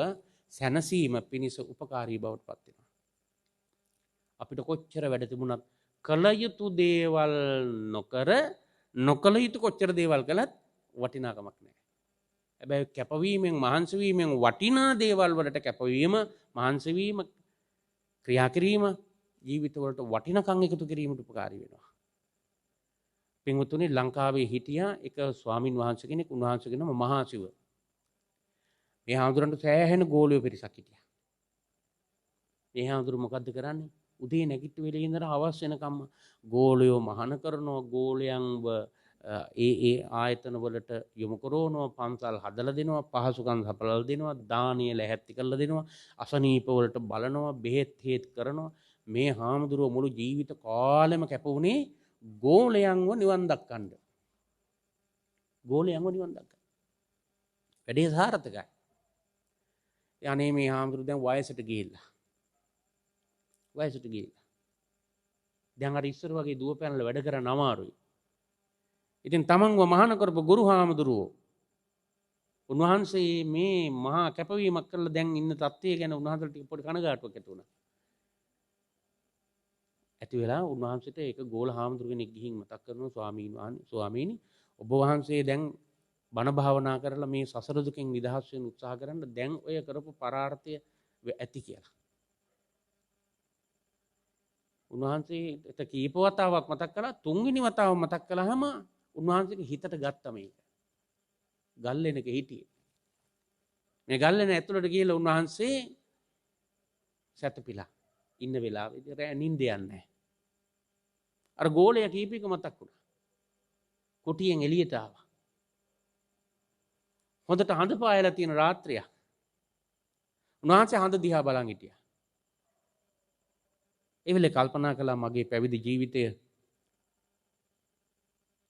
S2: සැනසීම පිණිස උපකාරී බවට පත් වෙනවා. අපිට කොච්චර වැඩ තිබුණත් කළ යුතු දේවල් නොකළ යුතු කොච්චර දේවල් කළත් වටිනාකමක් නැහැ. හැබැයි කැපවීමෙන් මහන්සි වීමෙන් වටිනා දේවල් වලට කැපවීම මහන්සි වීම ක්‍රියා කිරීම ජීවිතවලට වටිනකම් එකතු කිරීමට උපකාරී වෙනවා. පින්වතුනි ලංකාවේ හිටියා එක ස්වාමින් වහන්සේ කෙනෙක් උන්වහන්සේගේ නම මහා සිව. මේ හාමුදුරන්ට සෑහෙන ගෝලියෝ පිරිසක් හිටියා. මේ හාමුදුරු මොකද්ද කරන්නේ? උදේ නැගිට වෙලේ ඉඳලා හවස් වෙනකම් ගෝලියෝ මහාන කරනවා, ගෝලයන්ව ඒ ආයතන වලට යොමු කරනවා, පන්සල් හදලා දෙනවා, පහසුකම් සපලලා දෙනවා, දානීය ලැහැත්ති කරලා දෙනවා, අසනීප වලට බලනවා, බෙහෙත් හේත් කරනවා. මේ හාමුදුරුවෝ මුළු ජීවිත කාලෙම කැපුණේ ගෝලයන්ව නිවන් දක්කන්න. වැඩේ සාර්ථකයි. අනේ මේ හාමුදුරුවෝ දැන් වයසට ගිහිල්ලා. දැන් අර ඉස්සර වගේ දුව පැනලා වැඩ කරන්න අමාරුයි. ඉතින් තමන්ව මහාන කරපු ගුරු හාමුදුරුවෝ උන්වහන්සේ මේ මහා කැපවීමක් කරලා දැන් ඉන්න තත්ත්වය ගැන උන්වහන්සේට ටික පොඩි කනගාටුවක් ඇති වුණා. ඇති වෙලා උන්වහන්සේට ඒක ගෝල හාමුදුරු කෙනෙක් ගිහින් මතක් කරනවා, ස්වාමීනි ඔබ වහන්සේ දැන් බණ භාවනා කරලා මේ සසර දුකෙන් නිදහස් වෙන්න උත්සාහ කරන්න දැන් ඔය කරපු පරාර්ථය ඇති කියලා. උන්වහන්සේට කීප වතාවක් මතක් කළා. තුන්වෙනි වතාව මතක් කළාම උන්වහන්සේගේ හිතට ගත්ත මේක. ගල්ලෙනක හිටියේ. මේ ගල්ලෙන ඇතුළට ගිහලා උන්වහන්සේ සැතපීලා ඉන්න වෙලාවෙදී රෑ නිින්ද යන්නේ නැහැ. අර ගෝලයා කීපෙක මතක් වුණා. කුටියෙන් එළියට ආවා. හොඳට හඳ පායලා තියෙන රාත්‍රියක්. උන්වහන්සේ හඳ දිහා බලන් හිටියා. ඒ වෙලේ කල්පනා කළා මගේ පැවිදි ජීවිතය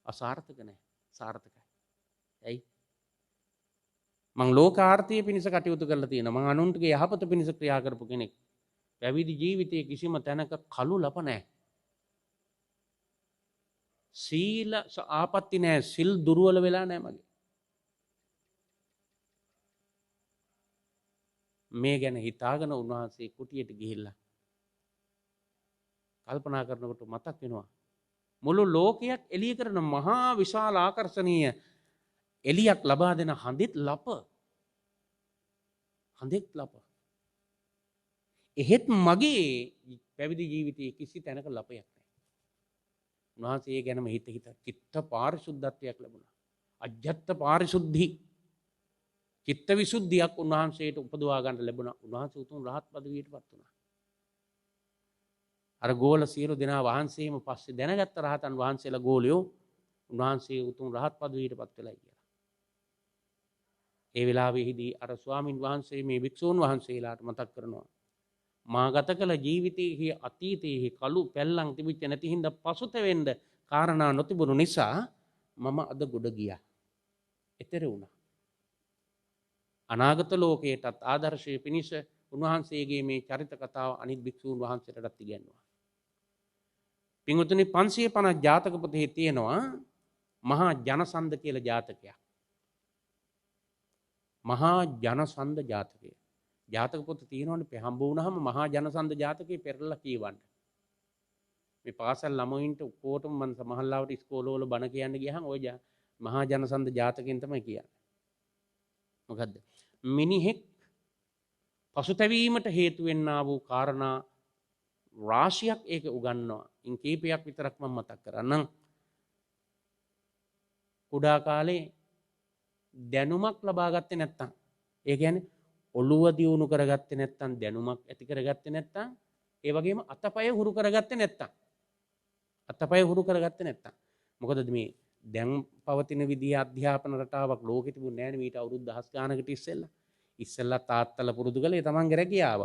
S2: අසාර්ථක නැහැ. සාර්ථකයි. ඇයි? මං ලෝකාර්ථය පිණිස කටයුතු කරලා තියෙනවා. මං අනුන්ගේ යහපත පිණිස ක්‍රියා කරපු කෙනෙක්. පැවිදි ජීවිතයේ කිසිම තැනක කළු ලප නැහැ. සීල ආපත්‍ති නැහැ. සිල් දුර්වල වෙලා නැහැ මගේ. මේ ගැන හිතාගෙන උන්වහන්සේ කුටියට ගිහිල්ලා කල්පනා කරනකොට මතක් වෙනවා මුළු ලෝකයක් එළිය කරන මහා විශාල ආකර්ෂණීය එළියක් ලබා දෙන හඳෙත් ලප. හඳෙත් ලප. එහෙත් මගේ පැවිදි ජීවිතයේ කිසි තැනක ලපයක් නැහැ. උන්වහන්සේ ගැනම හිත චිත්ත පාරිශුද්ධත්වයක් ලැබුණා. අජ්ජත් පාරිශුද්ධි චිත්ත විසුද්ධියක් උන්වහන්සේට උපදවා ගන්න ලැබුණා. උන්වහන්සේ උතුම් රහත් පදවියටපත් වුණා. අර ගෝල සියලු දෙනා වහන්සේම පස්සේ දැනගත්ත රහතන් වහන්සේලා ගෝලියෝ උන්වහන්සේ උතුම් රහත් පදවියටපත් වෙලයි කියලා. ඒ වෙලාවෙහිදී අර ස්වාමින් වහන්සේ මේ භික්ෂූන් වහන්සේලාට මතක් කරනවා. මා ගත කළ ජීවිතයේ අතීතයේ කළු පැල්ලම් තිබිච්ච නැති හින්දා පසුතැවෙන්න කාරණා නොතිබුණු නිසා මම අද ගොඩ ගියා. එතෙර වුණා. අනාගත ලෝකයටත් ආදර්ශයේ පිණිස උන්වහන්සේගේ මේ චරිත කතාව අනිත් භික්ෂූන් වහන්සේලාටත් ඉගැන්වුවා. පින්වතුනි 550 ජාතක පොතේ තියෙනවා මහා ජනසන්ද කියලා ජාතකයක්. මහා ජනසන්ද ජාතකය. ජාතක පොත තියෙනවනේ හම්බ වුණාම මහා ජනසන්ද ජාතකේ පෙරලා කියවන්න. මේ පාසල් ළමයින්ට ඔක්කොටම මම සමහරවිට ඉස්කෝලවල බණ කියන්න ගියහම ওই මහා ජනසන්ද ජාතකෙන් තමයි කියන්නේ. මොකද්ද? මිනිහෙක් පසුතැවීමට හේතු වෙන්නා වූ කාරණා රාශියක් ඒක උගන්වනවා. ඉන් කීපයක් විතරක් මම මතක් කරන්නම්. කුඩා කාලේ දැනුමක් ලබා ගත්තේ නැත්තම්, ඒ කියන්නේ ඔළුව දියුණු කරගත්තේ නැත්තම්, දැනුමක් ඇති කරගත්තේ නැත්තම්, ඒ වගේම අතපය හුරු කරගත්තේ නැත්තම්. අතපය හුරු කරගත්තේ නැත්තම්. මොකද මේ දැන් පවතින විදිහේ අධ්‍යාපන රටාවක් ලෝකෙ තිබුණේ නැහැ නේ මීට අවුරුදු 10 ගානකට ඉස්සෙල්ලා. ඉස්සෙල්ලා තාත්තලා පුරුදු කළේ තමන්ගේ රැකියාව.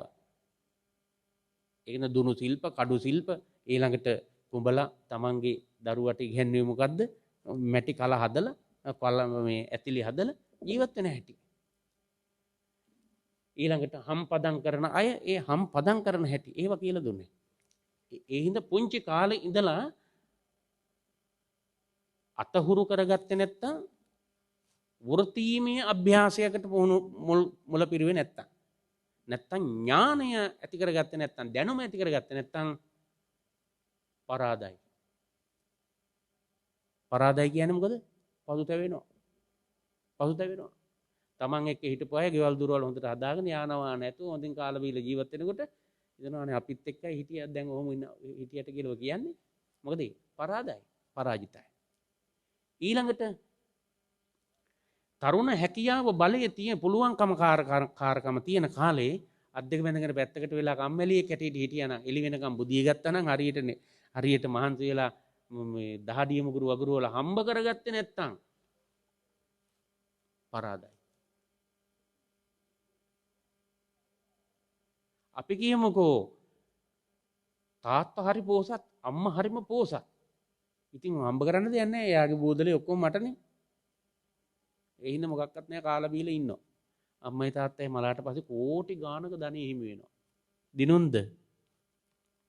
S2: ඒකන දුනු ශිල්ප, කඩු ශිල්ප, ඊළඟට කුඹලා තමන්ගේ දරුවට ඉගෙනුවේ මොකද්ද? මැටි කල හදලා, මේ ඇතිලි හදලා ජීවත් වෙන හැටි. ඊළඟට හම්පදම් කරන අය ඒ හම්පදම් කරන හැටි ඒව කියලා දුන්නේ. ඒ හින්දා පුංචි කාලේ ඉඳලා අතහුරු කරගත්තේ නැත්තම්, වෘත්තීමේ අභ්‍යාසයකට මුල පිරුවේ නැත්තම්, ඥානය ඇති කරගත්තේ නැත්තම්, දැනුම ඇති කරගත්තේ නැත්තම් පරාදයි. පරාදයි කියන්නේ මොකද? පසුතැවෙනවා. පසුතැවෙනවා. තමන් එක්ක හිටපු අය ගෙවල් දොරවල් හොඳට හදාගෙන යානවා නැතුව හොඳින් කාලා බීලා ජීවත් වෙනකොට හිතනවානේ අපිත් එක්කයි හිටියත් දැන් ඔහොම ඉන්න හිටියට කියලා කියන්නේ. මොකද පරාදයි, පරාජිතයි. ඊළඟට තරුණ හැකියාව බලය තියෙන පුළුවන්කම කාරකම තියෙන කාලේ අද්දක බැඳගෙන පැත්තකට වෙලා කම්මැලියෙක් හැටියට හිටියානම්, එළි වෙනකම් බුදිය ගත්තා නම් හරියට මහන්සි වෙලා මේ දහඩිය මුගුරු වගුරු වල හම්බ කරගත්තේ නැත්තම් පරාදයි. අපි කියමුකෝ තාත්තා හරි පෝසත්, අම්මා හරිම පෝසත්. ඉතින් හම්බ කරන්න දෙයක් නැහැ. එයාගේ බෝදලේ ඔක්කොම මටනේ. ඒ හින්දා මොකක්වත් නැහැ, කාලා බීලා ඉන්නවා. අම්මයි තාත්තයි මලාට පස්සේ කෝටි ගානක ධනෙ හිමි වෙනවා.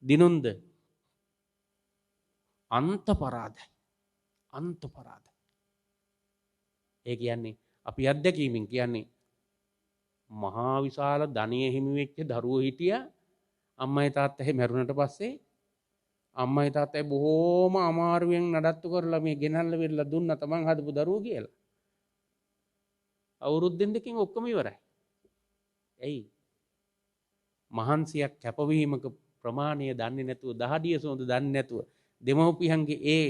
S2: දිනුන්ද අන්ත පරාදයි. අන්ත පරාදයි. ඒ කියන්නේ අපි අත්දැකීමෙන් කියන්නේ මහා විශාල ධනෙ හිමි වෙච්ච දරුවෝ හිටියා. අම්මයි තාත්තයි මැරුණට පස්සේ අම්මයි තාත්තයි බොහෝම අමාරුවෙන් නඩත්තු කරලා මේ ගෙනල්ලා වෙරලා දුන්නා තමන් හදපු දරුවෝ කියලා. අවුරුද්දෙන් දෙකකින් ඔක්කොම ඉවරයි. ඇයි? මහන්සියක් කැපවීමක ප්‍රමාණය දන්නේ නැතුව, දහඩිය සොඳ දන්නේ නැතුව, දෙමව්පියන්ගේ ඒ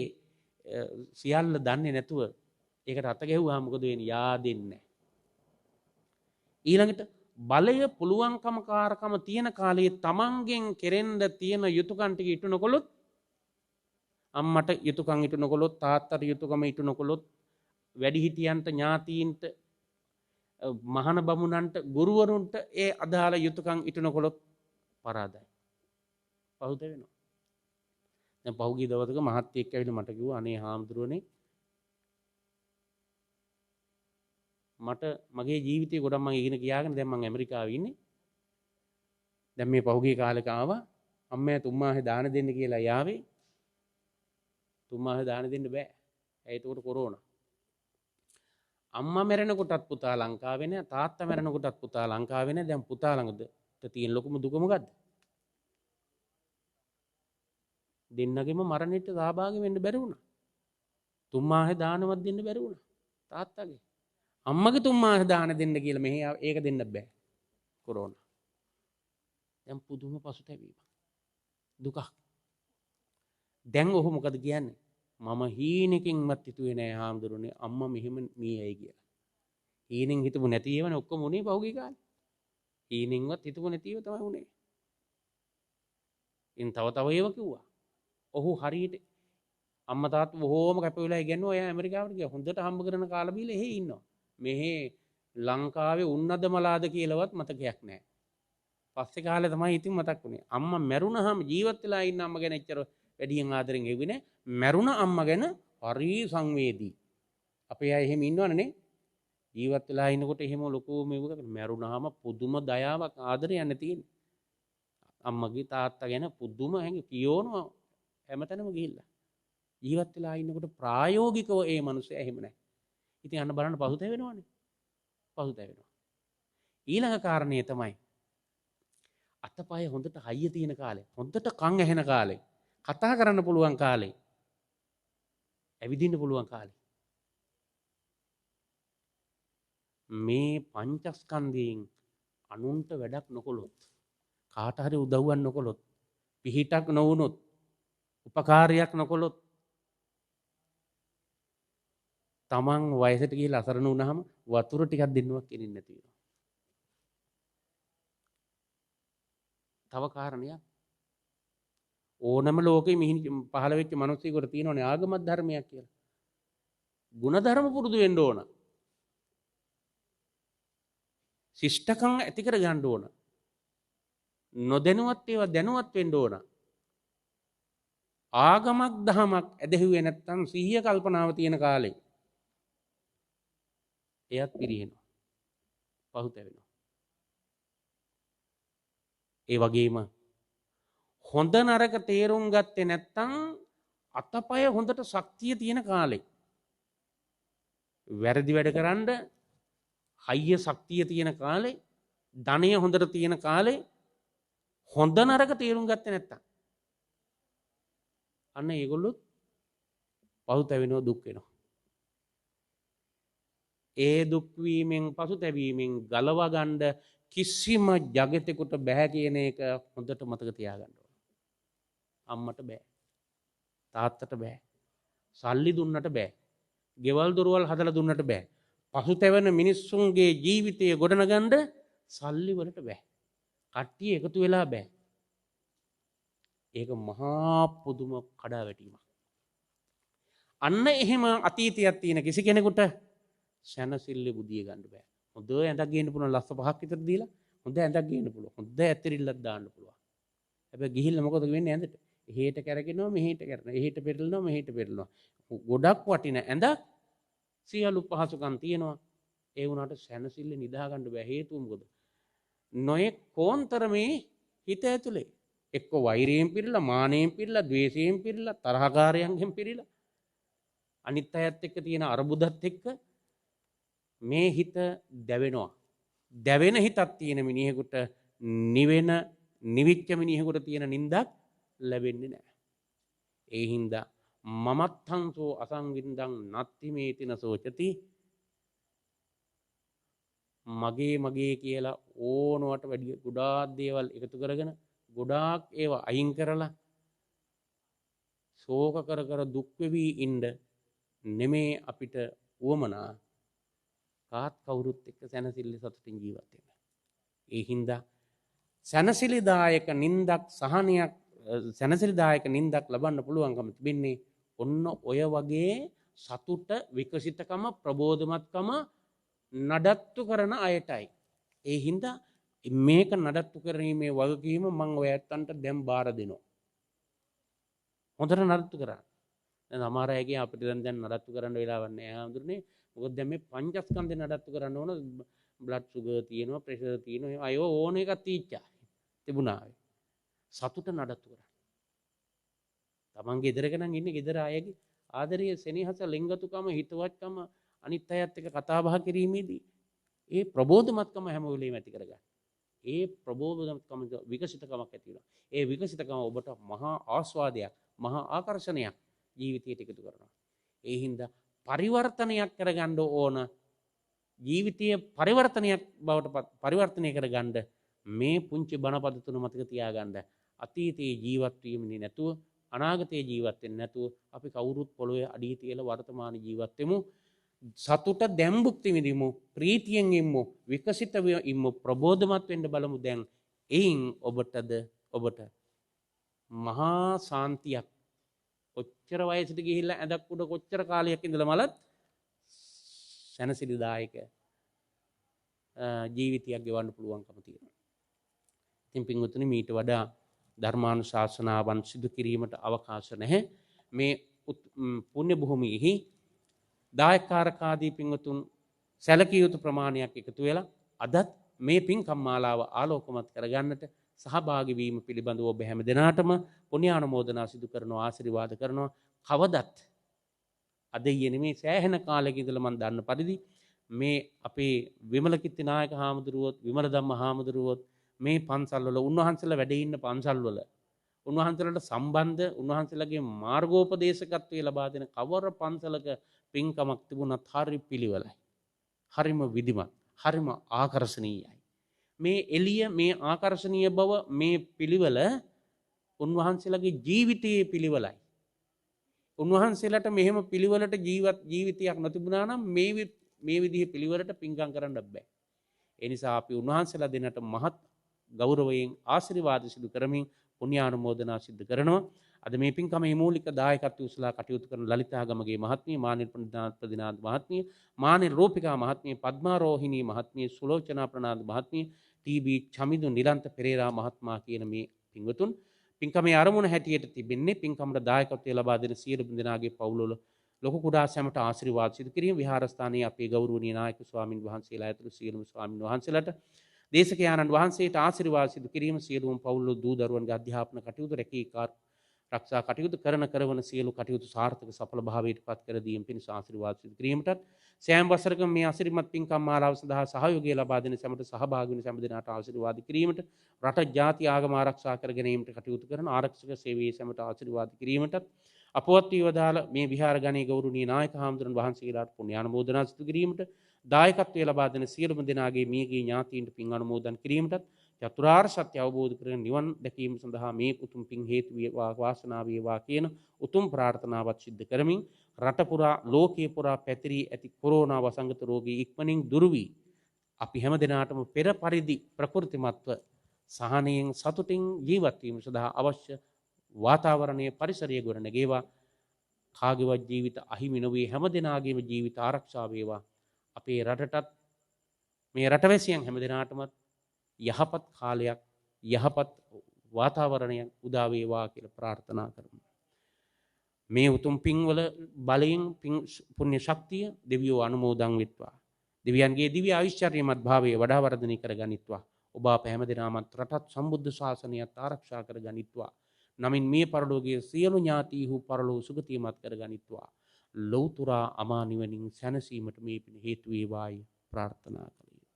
S2: සියල්ල දන්නේ නැතුව ඒකට අත ගැහුවා මොකද වෙන්නේ? yaadෙන්නේ නැහැ. ඊළඟට බලය, පුළුවන්කම, කාරකම තියෙන කාලයේ තමන්ගෙන් කෙරෙන්න තියෙන යුතුයකම් ටික ඉටු නොකොළොත්, අම්මට යුතුයකම් ඉටු නොකොළොත්, තාත්තට යුතුයකම ඉටු නොකොළොත්, වැඩිහිටියන්ට, ඥාතීන්ට, මහාන බමුණන්ට, ගුරුවරුන්ට ඒ අදාළ යුතුයකම් ඉටු නොකොළොත් පරාදයි. පහුත වෙනවා. දැන් පහුගිය දවසක මහත්තයෙක් ඇවිල්ලා මට කිව්වා, අනේ හාමුදුරුවනේ මට මගේ ජීවිතේ ගොඩක් මම ඉගෙන ගියාගෙන දැන් මම ඇමරිකාවේ ඉන්නේ. දැන් මේ පහුගිය කාලෙක ආවා අම්මයා 3 මාසේ දාන දෙන්න කියලා යාවේ. 3 මාසේ දාන දෙන්න බෑ. ඒකට කොරෝනා. අම්මා මැරෙනකොටත් පුතා ලංකාවේ නෑ, තාත්තා මැරෙනකොටත් පුතා ලංකාවේ නෑ. දැන් පුතා ළඟද තියෙන ලොකුම දුක මොකද්ද? දෙන්නගෙම මරණයට සහභාගී වෙන්න බැරි වුණා. 3 මාසේ දානවත් දෙන්න බැරි වුණා. තාත්තගේ. අම්මගේ 3 මාසේ දාන දෙන්න කියලා මෙහි ඒක දෙන්න බෑ. කොරෝනා. දැන් පුදුම පසුතැවීමක්. දුකක්. දැන් ඔහු මොකද කියන්නේ? මම හීනකින්වත් හිතුවේ නෑ හාමුදුරනේ අම්මා මෙහෙම මියයි කියලා. හීනෙන් හිතපු නැති ඒවනේ ඔක්කොම උනේ පහුගිය කාලේ. හීනෙන්වත් හිතපු නැති ඒවා තමයි උනේ. ඉන් තව ඒව කිව්වා. ඔහු හරියට අම්මා තාත්තා බොහෝම කැප වෙලා ඉගෙනුවා. එයා ඇමරිකාවට ගියා. හොඳට හම්බ කරන කාලා බීලා එහෙ ඉන්නවා. මෙහෙ ලංකාවේ උන්නද මලාද කියලාවත් මතකයක් නැහැ. පස්සේ කාලේ තමයි ඉතින් මතක් වුණේ. අම්මා මැරුණාම ජීවත් වෙලා ඉන්න අම්මා ගැන එච්චර වැඩියෙන් ආදරෙන් හෙව්වේ නැහැ. මැරුණ අම්මා ගැන හරි සංවේදී. අපේ අය එහෙම ඉන්නවනේ. ජීවත් වෙලා ඉන්නකොට එහෙම ලොකු මේක මැරුණාම පුදුම දයාවක් ආදරයක් නැති තියෙන්නේ. අම්මගේ තාත්තා ගැන පුදුම හැඟි කියෝනවා හැමතැනම ගිහිල්ලා. ජීවත් වෙලා ඉන්නකොට ප්‍රායෝගිකව ඒ මිනිස්සු එහෙම නැහැ. ඉතින් අන්න බලන්න පසුතැවෙනවනේ. පසුතැවෙනවා. ඊළඟ කාරණේ තමයි අතපය හොඳට හයිය තියෙන කාලේ, හොඳට කන් ඇහෙන කාලේ, කතා කරන්න පුළුවන් කාලේ, ඇවිදින්න පුළුවන් කාලේ. මේ පංචස්කන්ධයෙන් අනුන්ට වැඩක් නොකොළොත්, කාට හරි උදව්වක් නොකොළොත්, පිහිටක් නොවුනොත්, උපකාරයක් නොකොළොත්, තමන් වයසට ගිහිල්ලා අසරණ වුණාම වතුර ටිකක් දෙන්නවත් කෙනෙක් නැති වෙනවා. තව කාරණයක් ඕනම ලෝකෙ පහළ වෙච්ච මිනිස්සුෙකුට තියෙනවනේ ආගමත් ධර්මයක් කියලා. ಗುಣධර්ම පුරුදු වෙන්න ඕන. ශිෂ්ටකම් ඇති කර ගන්න ඕන. නොදැනුවත් ඒවා දැනුවත් වෙන්න ඕන. ආගමක් දහමක් ඇදහිුවේ නැත්තම් සිහිය කල්පනාව තියෙන කාලේ එයත් පිරිහෙනවා. පහුතැවෙනවා. ඒ වගේම හොඳ නරක තේරුම් ගත්තේ නැත්තම් අතපය හොඳට ශක්තිය තියෙන කාලේ. වැරදි වැඩ කරන්න හයිය ශක්තිය තියෙන කාලේ, ධනය හොඳට තියෙන කාලේ හොඳ නරක තේරුම් ගත්තේ නැත්තම් අන්න ඒගොල්ලොත් පහුතැවෙනවා, දුක් වෙනවා. ඒ දුක් වීමෙන් පසුතැවීමෙන් ගලවා ගන්න කිසිම ජගතෙකුට බෑ කියන එක හොඳට මතක තියාගන්න ඕන. අම්මට බෑ. තාත්තට බෑ. සල්ලි දුන්නට බෑ. ගෙවල් දොරවල් හදලා දුන්නට බෑ. පසුතැවෙන මිනිස්සුන්ගේ ජීවිතය ගොඩනගන්න සල්ලි වලට බෑ. කට්ටිය එකතු වෙලා බෑ. ඒක මහා පුදුම කඩාවැටීමක්. අන්න එහෙම අතීතයක් තියෙන කිසි කෙනෙකුට සැනසෙල්ලේ බුදිය ගන්න බෑ. හොඳ ඇඳක් ගේන්න පුළුවන් ලස්ස 5ක් විතර දීලා හොඳ ඇඳක් ගේන්න පුළුවන්. හොඳ ඇතිරිල්ලක් දාන්න පුළුවන්. හැබැයි ගිහිල්ලා මොකද වෙන්නේ ඇඳට? එහෙට කැරගෙනවා මෙහෙට කරනවා. එහෙට පෙරලනවා මෙහෙට පෙරලනවා. ගොඩක් වටින ඇඳක් සියලු පහසුකම් තියෙනවා. ඒ වුණාට සැනසෙල්ලේ නිදා ගන්න බෑ. හේතුව මොකද? නොයෙක් කෝන්තර මේ හිත ඇතුලේ එක්ක වෛරයෙන් පිරিলা, මානයෙන් පිරিলা, ද්වේෂයෙන් පිරিলা, තරහකාරයන්ගෙන් පිරিলা, අනිත් අයත් එක්ක තියෙන අරබුදත් එක්ක මේ හිත දැවෙනවා. දැවෙන හිතක් තියෙන මිනිහෙකුට නිවිච්ච මිනිහෙකුට තියෙන නින්දක් ලැබෙන්නේ නැහැ. ඒ හින්දා මමත්හංසෝ අසංවින්දං නත්ති මේතින සෝචති. මගේ කියලා ඕනවට වැඩි ගොඩාක් දේවල් එකතු කරගෙන ගොඩාක් ඒවා අයින් කරලා ශෝක කර දුක් වෙවි ඉන්න නෙමේ අපිට උවමනා. කාත් කවුරුත් එක්ක සැනසෙල්ල සතුටින් ජීවත් වෙන්න. ඒ හින්දා සැනසෙලිදායක නින්දක් සහනයක් සැනසෙලිදායක නින්දක් ලබන්න පුළුවන්කම තිබෙන්නේ ඔන්න ඔය වගේ සතුට විකසිතකම ප්‍රබෝධමත්කම නඩත්තු කරන අයටයි. ඒ හින්දා මේක නඩත්තු කිරීමේ වගකීම මම ඔය ඇත්තන්ට දැන් බාර දෙනවා. හොඳට නඩත්තු කරන්න. දැන් සමහර අයගේ අපිට දැන් නඩත්තු කරන්න වෙලාවක් නැහැ. හඳුරන්නේ මොකද දැන් මේ පංචස්කන්ධේ නඩත්තු කරන්න ඕන බ්ලඩ් සුගර් තියෙනවා ප්‍රෙෂර් තියෙනවා අයෝ ඕන එකක් තීච්චා තිබුණා. සතුට නඩත්තු කරන්න. තමන් ගෙදරක නම් ඉන්නේ ගෙදර අයගේ ආදරය සෙනෙහස ලෙන්ගතුකම හිතවත්කම අනිත් අයත් එක්ක කතා බහ කිරීමේදී ඒ ප්‍රබෝධමත්කම හැම වෙලේම ඇති කරගන්න. ඒ ප්‍රබෝධමත්කම විකසිතකමක් ඇති වෙනවා. ඒ විකසිතකම ඔබට මහා ආස්වාදයක්, මහා ආකර්ෂණයක් ජීවිතයට එකතු කරනවා. ඒ හින්දා පරිවර්තනයක් කරගන්න ඕන ජීවිතයේ පරිවර්තනයක් බවට පරිවර්තනය කරගන්න මේ පුංචි බණපද තුන මතක තියාගන්න. අතීතයේ ජීවත් වීමනේ නැතුව අනාගතයේ ජීවත් වෙන්නේ නැතුව අපි කවුරුත් පොළොවේ අඩිය තියලා වර්තමාන ජීවත් වෙමු. සතුට දැන් භුක්ති විඳිමු. ප්‍රීතියෙන් ඉම්මු. විකසිත ඉම්මු. ප්‍රබෝධමත් වෙන්න බලමු දැන්. එයින් ඔබට මහා සාන්තියක් කොච්චර වයසට ගිහිල්ලා ඇඳක් උඩ කොච්චර කාලයක් ඉඳලා මලත් සැනසිලිදායක ජීවිතයක් ගෙවන්න පුළුවන්කම තියෙනවා. ඉතින් පින්වතුනි මීට වඩා ධර්මානුශාසනාවන් සිදු කිරීමට අවකාශ නැහැ. මේ පුණ්‍ය භූමියෙහි දායකකාරකාදී පින්වතුන් සැලකිය යුතු ප්‍රමාණයක් එකතු වෙලා අදත් මේ පින්කම් මාලාව ආලෝකමත් කරගන්නට සහභාගී වීම පිළිබඳව ඔබ හැම දිනාටම පුණ්‍යානුමෝදනා සිදු කරනවා ආශිර්වාද කරනවා. කවදත් අද යෙනෙමේ සෑහෙන කාලයක ඉඳලා මම දන්න පරිදි මේ අපේ විමල කිත්ති නායක හාමුදුරුවොත් විමල ධම්ම හාමුදුරුවොත් මේ පන්සල්වල උන්වහන්සේලා වැඩ ඉන්න පන්සල්වල උන්වහන්සේලාට සම්බන්ධ උන්වහන්සේලාගේ මාර්ගෝපදේශකත්වය ලබා දෙන කවර පන්සලක පින්කමක් තිබුණත් හරි පිළිවෙලයි. හරිම විධිමත්, හරිම ආකර්ශනීයයි. මේ එළිය මේ ආකර්ශනීය බව මේ පිළිවෙල උන්වහන්සේලාගේ ජීවිතයේ පිළිවෙලයි. උන්වහන්සේලාට මෙහෙම පිළිවෙලට ජීවිතයක් නොතිබුණා නම් මේ විදිහේ පිළිවෙලට පින්කම් කරන්න බෑ. ඒ නිසා අපි උන්වහන්සේලා දෙන්නට මහත් ගෞරවයෙන් ආශිර්වාද සිදු කරමින් පුණ්‍යානුමෝදනා සිදු කරනවා. අද මේ පින්කමේ මූලික දායකත්වය උසලා කටයුතු කරන ලලිතා ගමගේ මහත්මිය, මානෙල් ප්‍රනාන්ද් මහත්මිය, මානෙල් රෝපිකා මහත්මිය, පද්මා රෝහිණී මහත්මිය, සුලෝචනා ප්‍රනාන්ද් මහත්මිය, ටී.බී. චමිදු නිරන්ත පෙරේරා මහත්මයා කියන මේ පින්වතුන් පින්කමේ ආරමුණ හැටියට තිබෙන්නේ පින්කමට දායකත්වය ලබා දෙන සියලු දෙනාගේ පවුල්වල ලොකු කුඩා සැමට ආශිර්වාද සිදු කිරීම විහාරස්ථානයේ අපේ ගෞරවනීය නායක ස්වාමින් වහන්සේලා ඇතුළු සියලුම ස්වාමින් වහන්සේලාට දේශකයාණන් වහන්සේට ආශිර්වාද සිදු කිරීම සියලුම පවුල් දූ දරුවන්ගේ අධ්‍යාපන කටයුතු රැකී ආරක්ෂා කටයුතු කරන සියලු කටයුතු සාර්ථක සඵල භාවයට පත් කර දීම පිණිස ආශිර්වාද සිදු කිරීමටත් සෑම වසරකම මේ අසිරිමත් පින්කම් මාලාව සඳහා සහයෝගය ලබා දෙන සැමට සහභාගී වෙන සෑම දෙනාට ආශිර්වාද කිරීමට රට ජාති ආගම ආරක්ෂා කර ගැනීමට කටයුතු කරන ආරක්ෂක සේවයේ සැමට ආශිර්වාද කිරීමටත් අපවත් වේවදාල මේ විහාර ගණයේ ගෞරවනීය නායක හාමුදුරන් වහන්සේලාට පුණ්‍යානුමෝදනා සිදු කිරීමට දායකත්වය ලබා දෙන සියලුම දෙනාගේ මියගිය ඥාතීන්ට පින් අනුමෝදන් කිරීමටත් චතුරාර්ය සත්‍ය අවබෝධ කරගෙන නිවන් දැකීම සඳහා මේ උතුම් පින් හේතු වේවා වාසනාව වේවා කියන උතුම් ප්‍රාර්ථනාවත් සිද්ධ කරමින් රට පුරා ලෝකයේ පුරා පැතිරී ඇති කොරෝනා වසංගත රෝගී ඉක්මනින් දුරු වී අපි හැම දිනාටම පෙර පරිදි ප්‍රකෘතිමත්ව සහනයෙන් සතුටින් ජීවත් වීම සඳහා අවශ්‍ය වාතාවරණයේ පරිසරය ගොඩනැගේවා. කාගේවත් ජීවිත අහිමි නොවේ හැම දිනාගේම ජීවිත ආරක්ෂා වේවා. අපේ රටටත් මේ රටවැසියන් හැම දිනාටම යහපත් කාලයක් යහපත් වාතාවරණයක් උදා වේවා කියලා ප්‍රාර්ථනා කරමු. මේ උතුම් පින්වල බලයෙන් පුණ්‍ය ශක්තිය දෙවියෝ අනුමෝදන් වෙත්වා. දෙවියන්ගේ දිව්‍ය ආශිර්වාදමත් භාවයේ වඩා වර්ධනය කරගනිත්වා. ඔබ අප හැම දිනමත් රටත් සම්බුද්ධ ශාසනයත් ආරක්ෂා කරගනිත්වා. නමින් මේ පරලෝකයේ සියලු ඥාතීහු පරලෝ සුගතියමත් කරගනිත්වා. ලෞතුරා අමා නිවනින් සැනසීමට මේ පින හේතු වේවායි ප්‍රාර්ථනා කළේ.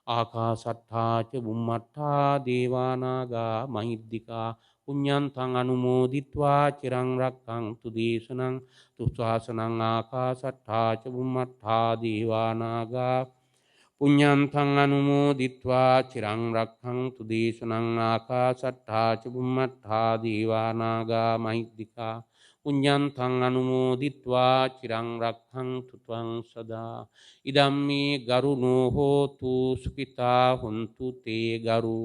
S2: ආකාසට්ඨා ච බුම්මට්ඨා දේවානාගා මහිද්దికා පුඤ්ඤන්තං අනුමෝදිත්වා චිරං රක්ඛන්තු දේශනං තුස්සාසනං ආකාසට්ඨා ච බුම්මට්ඨා දේවානාගා පුඤ්ඤන්තං අනුමෝදිත්වා චිරං රක්ඛන්තු දේශනං ආකාසට්ඨා ච බුම්මට්ඨා දේවානාගා මහිද්దికා පුඤ්ඤන්තං අනුමෝදිත්වා චිරං රක්ඛන්තු ත්වං සදා ඉදම්මේ ගරුණෝ හෝතු සුඛිතා හුන්තු තේ ගරු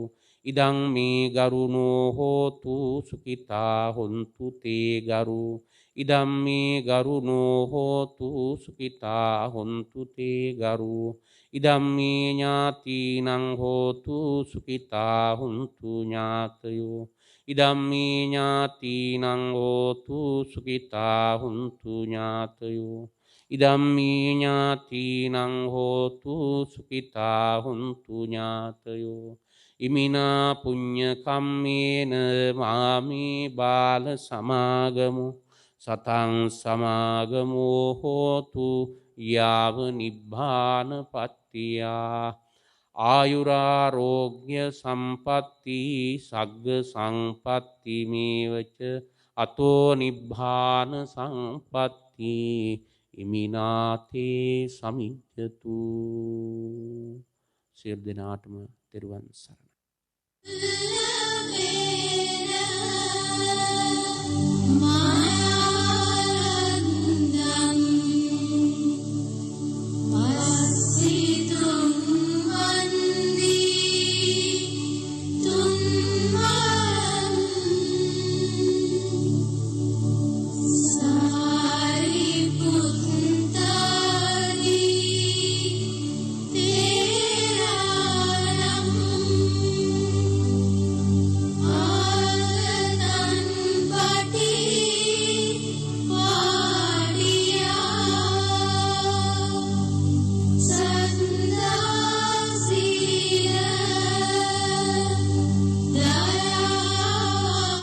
S2: ඉදං මේ ගරුණෝ හෝතු සුඛිතා හුන්තු තේ ගරු ඉදම් මේ ගරුණෝ හෝතු සුඛිතා හුන්තු තේ ගරු ඉදම් මේ ඥාතිනං හෝතු සුඛිතා හුන්තු ඥාතයෝ ඉදම් මේ ඥාතිනං හෝතු සුඛිතා හුන්තු ඥාතයෝ ඉදම්මී ඥාතිනං හෝතු සුඛිතා හුන්තු ඥාතයෝ ඉමිනා පුඤ්ඤ කම්මේන මාමේ බාල සමාගමු සතං සමාගමෝ හෝතු යාව නිබ්බාන පත්තියා ආයුරාරෝග්‍ය සම්පatti සග්ග සංපatti මේවච අතෝ නිබ්බාන සංපatti ඉමිනාතේ සමිජ්ජතු සියලු දෙනාටම තෙරුවන් සරණයි.